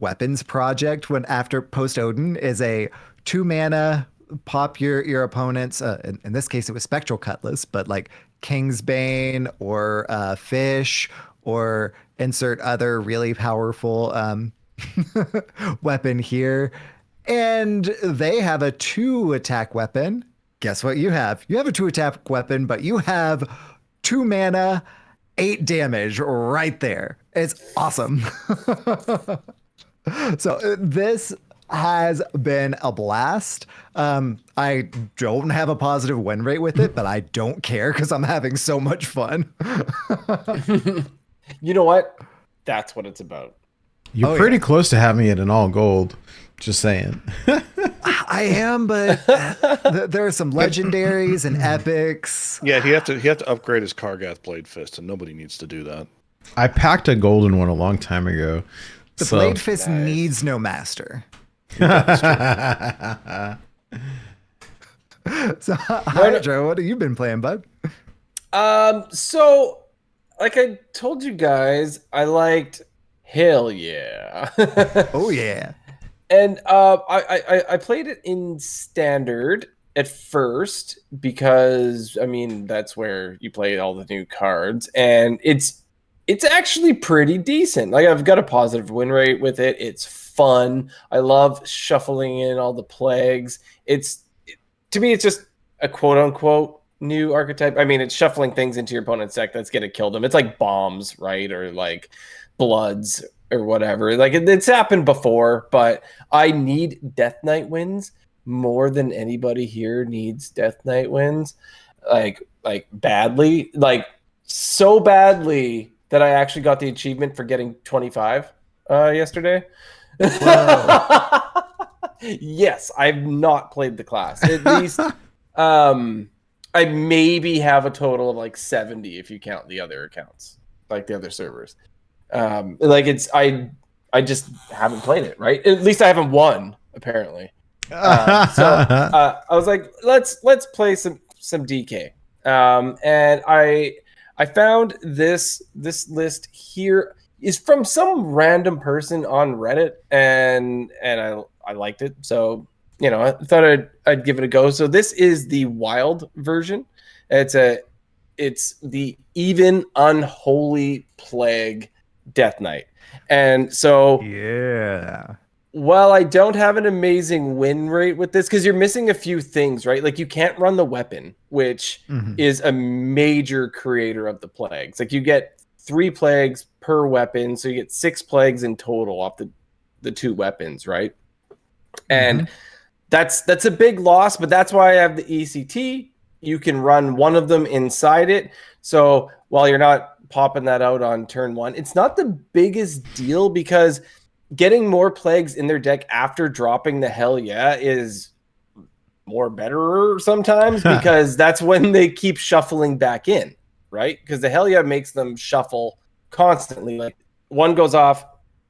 Weapons Project. When after post Odin is a 2 mana pop your opponent's. In this case, it was Spectral Cutlass, but like Kingsbane or Fish or insert other really powerful weapon here. And they have a 2 attack weapon. Guess what you have? You have a 2 attack weapon, but you have 2 mana, 8 damage right there. It's awesome. So this has been a blast. I don't have a positive win rate with it, but I don't care because I'm having so much fun. You know what? That's what it's about. You're pretty close to having it in all gold. Just saying. I am, but there are some legendaries and epics. Yeah, he have to upgrade his Kargath Blade Fist, and nobody needs to do that. I packed a golden one a long time ago. The Blade Fist needs no master. So, Hydra, what have you been playing, bud? So, like I told you guys, I liked Hell Yeah. Oh yeah. And I played it in standard at first because I mean that's where you play all the new cards, and it's actually pretty decent. Like I've got a positive win rate with it. It's fun. I love shuffling in all the plagues. To me, it's just a quote unquote new archetype. I mean, it's shuffling things into your opponent's deck that's gonna kill them. It's like bombs, right? Or like bloods or whatever. Like it's happened before, but I need Death Knight wins more than anybody here needs Death Knight wins. Like badly, like so badly that I actually got the achievement for getting 25 yesterday. Yes, I've not played the class. At least I maybe have a total of like 70 if you count the other accounts, like the other servers. I just haven't played it, right? At least I haven't won, apparently. So I was like, let's play some DK. And I found this list here is from some random person on Reddit, and I liked it. So I thought I'd give it a go. So this is the wild version. It's the even unholy plague Death Knight. And so yeah, while I don't have an amazing win rate with this, because you're missing a few things, right? Like you can't run the weapon, which is a major creator of the plagues. Like you get 3 plagues per weapon, so you get 6 plagues in total off the 2 weapons, right? And that's a big loss, but that's why I have the ECT. You can run one of them inside it. So while you're not popping that out on turn 1, it's not the biggest deal because getting more plagues in their deck after dropping the Hell Yeah is more better sometimes because that's when they keep shuffling back in, right? Because the Hell Yeah makes them shuffle constantly. Like one goes off,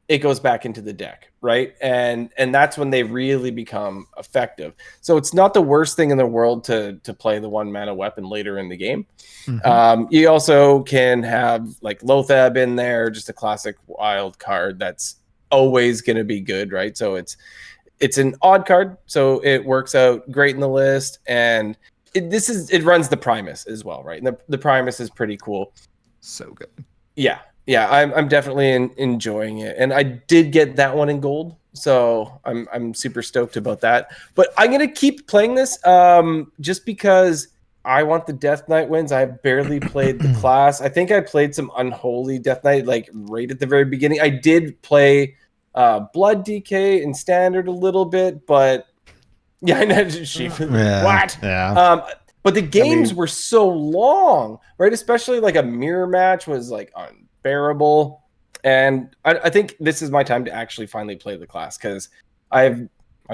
it goes back into the deck, right? And that's when they really become effective. So it's not the worst thing in the world to play the 1 mana weapon later in the game. You also can have like Lothab in there, just a classic wild card that's always going to be good, right? So it's an odd card, so it works out great in the list, and it runs the Primus as well, right? And the Primus is pretty cool. So good. Yeah, I'm definitely enjoying it, and I did get that one in gold, so I'm super stoked about that. But I'm gonna keep playing this, just because I want the Death Knight wins. I barely played the class. I think I played some Unholy Death Knight like right at the very beginning. I did play Blood DK in Standard a little bit, but yeah, I know. What? Yeah. But the games were so long, right? Especially like a mirror match was like unbearable. And I think this is my time to actually finally play the class because I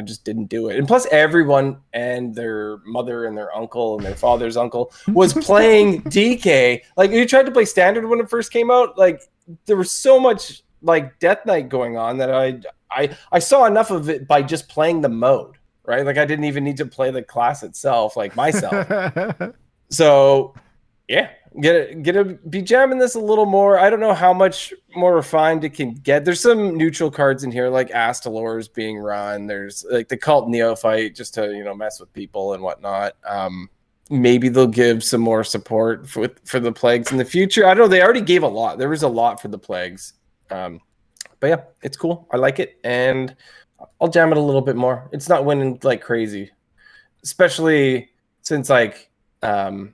just didn't do it. And plus, everyone and their mother and their uncle and their father's uncle was playing DK. Like, you tried to play Standard when it first came out. Like, there was so much like Death Knight going on that I saw enough of it by just playing the mode. Right, like I didn't even need to play the class itself, like myself. So, yeah, gonna be jamming this a little more. I don't know how much more refined it can get. There's some neutral cards in here, like Astalor is being run. There's like the Cult Neophyte, just to mess with people and whatnot. Maybe they'll give some more support for the plagues in the future. I don't know. They already gave a lot. There was a lot for the plagues. But yeah, it's cool. I like it, and I'll jam it a little bit more. It's not winning like crazy, especially since like I'm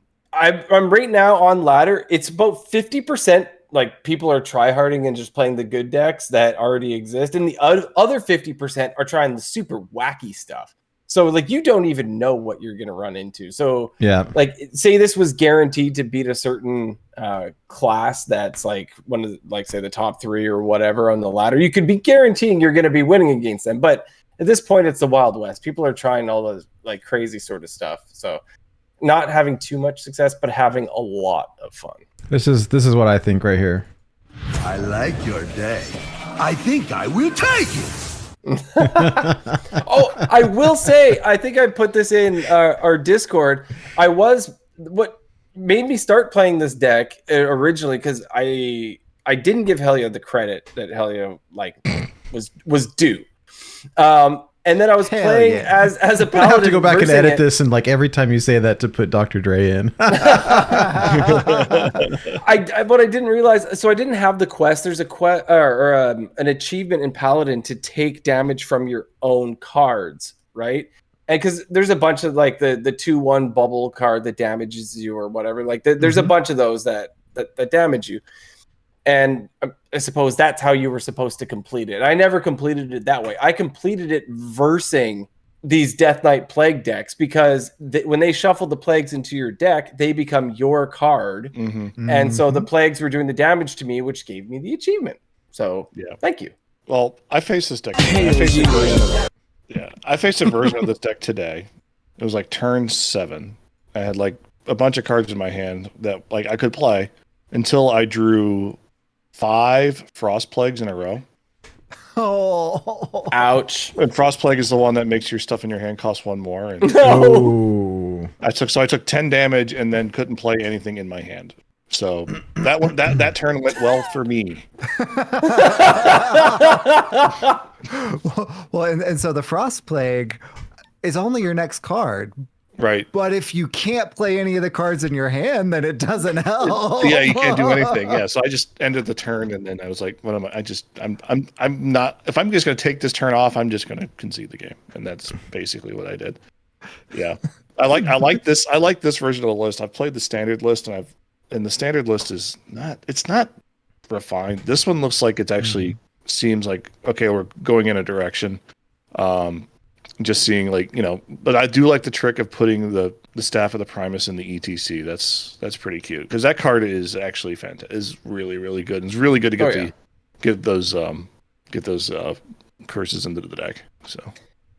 right now on ladder. It's about 50% like people are tryharding and just playing the good decks that already exist, and the other 50% are trying the super wacky stuff. So like you don't even know what you're gonna run into. So Yeah. like say this was guaranteed to beat a certain class that's like one of the, like say the top 3 or whatever on the ladder, you could be guaranteeing you're gonna be winning against them. But at this point, it's the Wild West. People are trying all those like crazy sort of stuff. So not having too much success, but having a lot of fun. This is what I think right here. I like your day. I think I will take it. Oh, I will say, I think I put this in our Discord. What made me start playing this deck originally, because I didn't give Helia the credit that Helia like was due. And then I was playing as a paladin. I have to go back and edit it. this, and like every time you say that to put Dr. Dre in. What I didn't realize, so I didn't have the quest. There's a quest or an achievement in Paladin to take damage from your own cards, right? And because there's a bunch of like the 2/1 bubble card that damages you or whatever. Like there's a bunch of those that damage you. And I suppose that's how you were supposed to complete it. I never completed it that way. I completed it versing these Death Knight Plague decks because when they shuffle the plagues into your deck, they become your card. Mm-hmm. And so the plagues were doing the damage to me, which gave me the achievement. So yeah, thank you. Well, I faced this deck. I faced a version of this deck today. It was like turn 7. I had like a bunch of cards in my hand that like I could play until I drew 5 Frost Plagues in a row. Oh, ouch! And Frost Plague is the one that makes your stuff in your hand cost 1 more. And Oh, I took 10 damage and then couldn't play anything in my hand. So that turn went well for me. well, and so the Frost Plague is only your next card. Right. But if you can't play any of the cards in your hand, then it doesn't help. Yeah, you can't do anything. Yeah, so I just ended the turn, and then I was like, "What am I? I'm not. If I'm just going to take this turn off, I'm just going to concede the game." And that's basically what I did. Yeah, I like this. I like this version of the list. I've played the standard list, and the standard list is not. It's not refined. This one looks like it actually seems like okay, we're going in a direction. Just seeing but I do like the trick of putting the Staff of the Primus in the ETC. That's pretty cute because that card is actually fantastic. Is really really good. It's really good to get those curses into the deck. So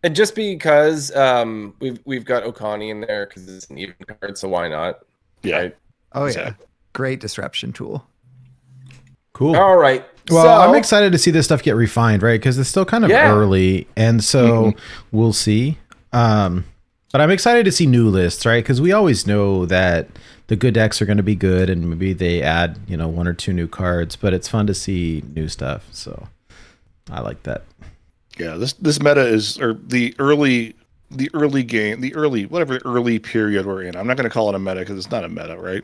and just because we've got Okani in there because it's an even card, so why not? Yeah. Yeah, great disruption tool. cool. All right. Well, so, I'm excited to see this stuff get refined, right? Because it's still kind of early, and so we'll see. But I'm excited to see new lists, right? Because we always know that the good decks are going to be good, and maybe they add 1 or 2 new cards. But it's fun to see new stuff, so I like that. Yeah, this meta is the early period we're in. I'm not going to call it a meta because it's not a meta, right?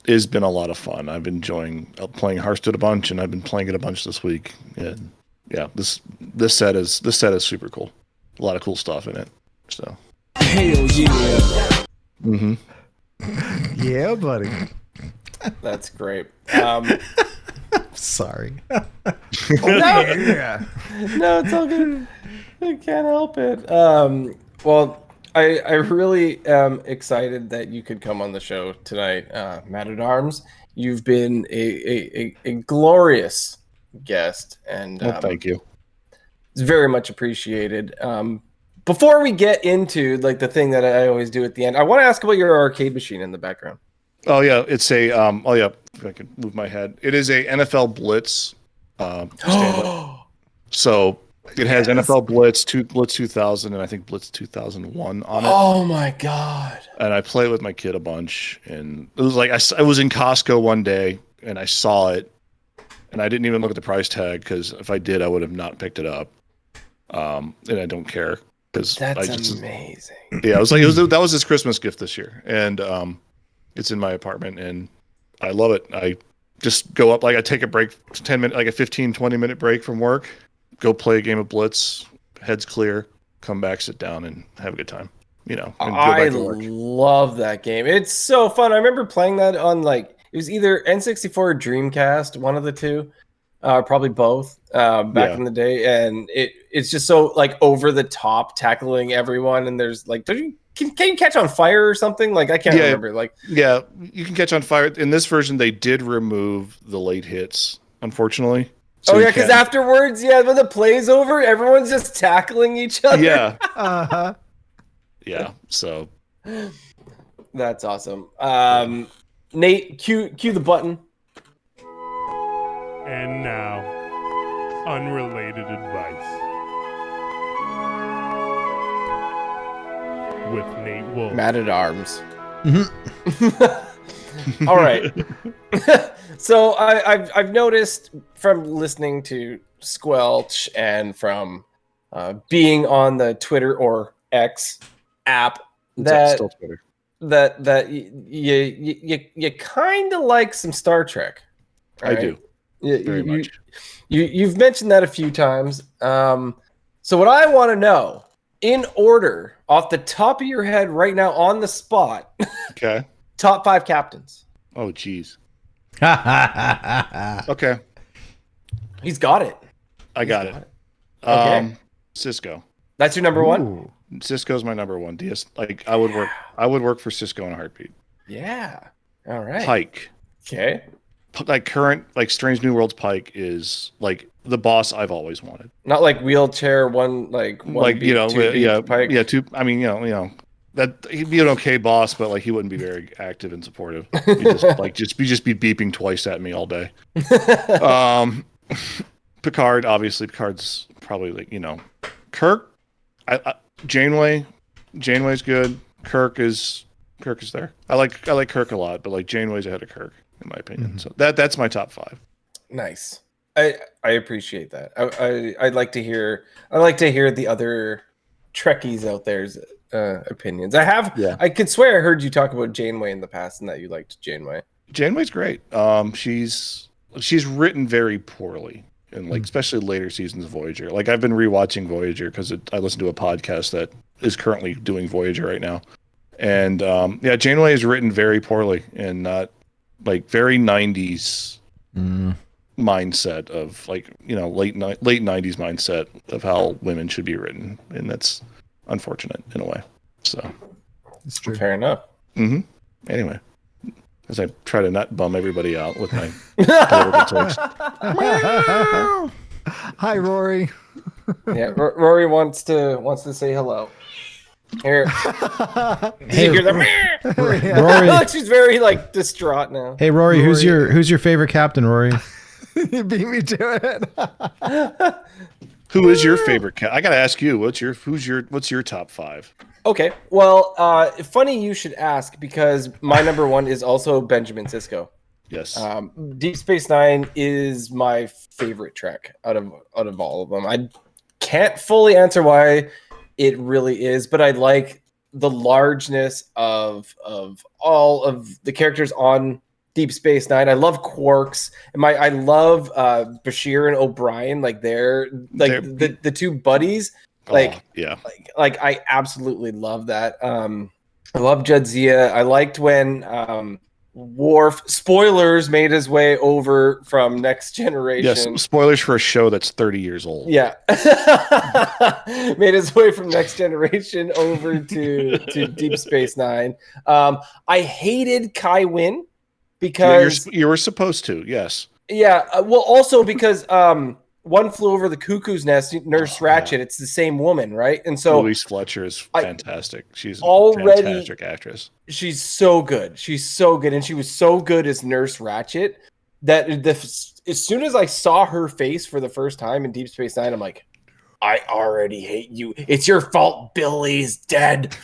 it's been a lot of fun. I've been enjoying playing Hearthstone a bunch, and I've been playing it a bunch this week. And yeah, this set is super cool. A lot of cool stuff in it. So Hell yeah. mm-hmm. Yeah, buddy. That's great. Sorry. No, Yeah. no, it's all good. I can't help it. Well, I really am excited that you could come on the show tonight, MattAtArms. You've been a glorious guest, and Well, thank you. it's very much appreciated. Before we get into like the thing that I always do at the end, I want to ask about your arcade machine in the background. Oh yeah, it's a oh yeah, if I can move my head. It is a NFL Blitz stand-up. So it has NFL Blitz, Blitz 2000, and I think Blitz 2001 on it. Oh my god! And I play with my kid a bunch, and it was like I was in Costco one day and I saw it, and I didn't even look at the price tag because if I did, I would have not picked it up. And I don't care because That's amazing. Yeah, it was like that was his Christmas gift this year, and it's in my apartment, and I love it. I just go up, like I take a break, 10 minute, like a 15, 20-minute break from work, go play a game of Blitz, heads clear, come back, sit down, and have a good time. You know, and go I back to work. love that game. It's so fun. I remember playing that on like it was either N64 or Dreamcast, one of the two, probably both, back in the day. And it's just so like over the top, tackling everyone. And there's like, can you catch on fire or something? Like I can't remember. Like yeah, you can catch on fire. In this version, they did remove the late hits, unfortunately. So because afterwards, when the play's over, everyone's just tackling each other. Yeah. Uh-huh. Yeah, so That's awesome. Nate, cue the button. And now, unrelated advice with Nate Wolf. MattAtArms. All right. So I've noticed from listening to Squelch and from being on the Twitter or X app that still Twitter. that you kind of like some Star Trek. Right? I do. Very much. You've mentioned that a few times. So what I want to know, in order, off the top of your head right now on the spot, Okay. top 5 captains. Oh, geez. Okay. He's got it. I got it. Okay. Cisco. That's your number one? Ooh. Cisco's my number one. DS, like I would work for Cisco in a heartbeat. Yeah. All right. Pike. Okay. Like current, like Strange New Worlds Pike is like the boss I've always wanted. Not like wheelchair one, like Like, you know, two yeah, Pike. yeah, two. I mean, you know, that he'd be an okay boss, but like he wouldn't be very active and supportive. He'd just be beeping twice at me all day. Picard, obviously, Picard's probably like, you know, Kirk. Janeway's good. Kirk is there. I like Kirk a lot, but like Janeway's ahead of Kirk in my opinion. So that's my top 5. Nice. I appreciate that. I'd like to hear. I like to hear the other Trekkies out there's opinions. I could swear I heard you talk about Janeway in the past and that you liked Janeway. Janeway's great. She's written very poorly, and like especially later seasons of Voyager. Like I've been rewatching Voyager because I listen to a podcast that is currently doing Voyager right now, and Janeway is written very poorly and not like very 90s mindset of like, you know, late 90s mindset of how women should be written, and that's unfortunate in a way. So It's true. Fair enough. anyway, as I try to not bum everybody out with my political takes. Hi, Rory. Yeah, Rory wants to say hello. Here. Hey, You hear the Rory. She's very like distraught now. Hey, Rory, who's your favorite captain, Rory? You beat me to it. Who is your favorite cat? I gotta ask you. What's your top 5? Okay. Well, funny you should ask because my number 1 is also Benjamin Sisko. Yes. Deep Space Nine is my favorite Trek out of all of them. I can't fully answer why it really is, but I like the largeness of all of the characters on Deep Space Nine. I love Quarks. And I love Bashir and O'Brien. Like they're the two buddies. Like I absolutely love that. I love Jadzia. I liked when Worf, spoilers, made his way over from Next Generation. Yes, spoilers for a show that's 30 years old. Yeah. Made his way from Next Generation over to Deep Space Nine. I hated Kai Wynn because... Yeah, you were supposed to, yes. Yeah, well, also because One Flew Over the Cuckoo's Nest, Nurse Ratched, it's the same woman, right? And so Louise Fletcher is fantastic. She's a fantastic actress. She's so good. She's so good. And she was so good as Nurse Ratched that as soon as I saw her face for the first time in Deep Space Nine, I'm like, I already hate you. It's your fault Billy's dead.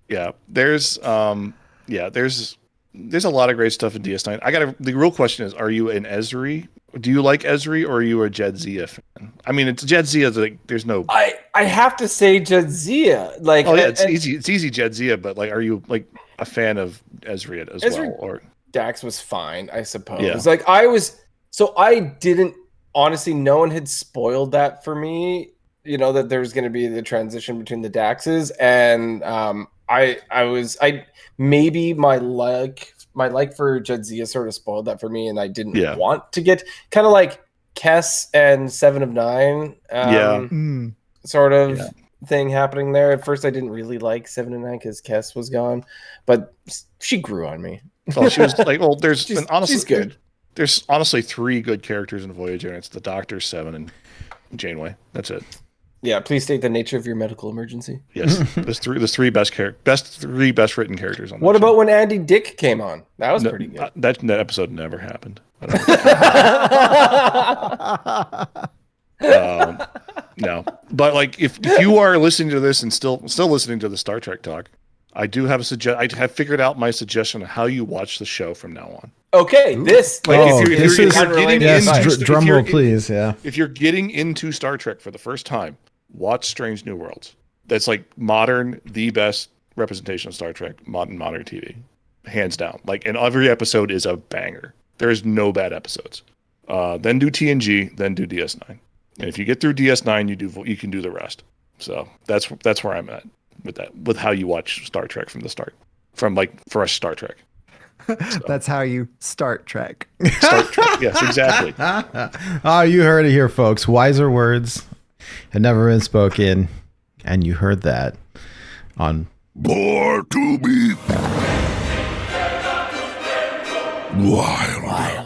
Yeah, there's a lot of great stuff in DS9. The real question is, are you an Ezri? Do you like Ezri, or are you a Jadzia fan? I mean, it's Jadzia. Like, there's no. I have to say Jadzia. Like, oh yeah, it's easy. It's easy Jadzia, but like, are you like a fan of Ezri as well? Or Dax was fine, I suppose. Yeah. Like I didn't honestly. No one had spoiled that for me. You know that there was going to be the transition between the Daxes, and maybe my like for Jadzia sort of spoiled that for me, and I didn't want to get kind of like Kess and 7 of 9 sort of thing happening there. At first I didn't really like 7 of 9 because Kess was gone, but she grew on me. Well, she was like, well, she's good. There's honestly 3 good characters in Voyager, and it's the Doctor, 7, and Janeway. That's it. Yeah, please state the nature of your medical emergency. Yes, there's three best written characters on. What about when Andy Dick came on? That was pretty good. That episode never happened. No, but like if you are listening to this and still listening to the Star Trek talk, I do have I have figured out my suggestion of how you watch the show from now on. Okay, drum roll, please. Yeah, if you're getting into Star Trek for the first time, watch Strange New Worlds. That's like the best representation of Star Trek modern TV, hands down. Like, and every episode is a banger. There is no bad episodes. Then do TNG, then do DS9. And if you get through DS9, you can do the rest. So that's where I'm at with how you watch Star Trek from the start, from like fresh Star Trek. So. That's how you start Trek. Start Trek. Yes, exactly. Oh, you heard it here, folks. Wiser words had never been spoken, and you heard that on Born to be wild.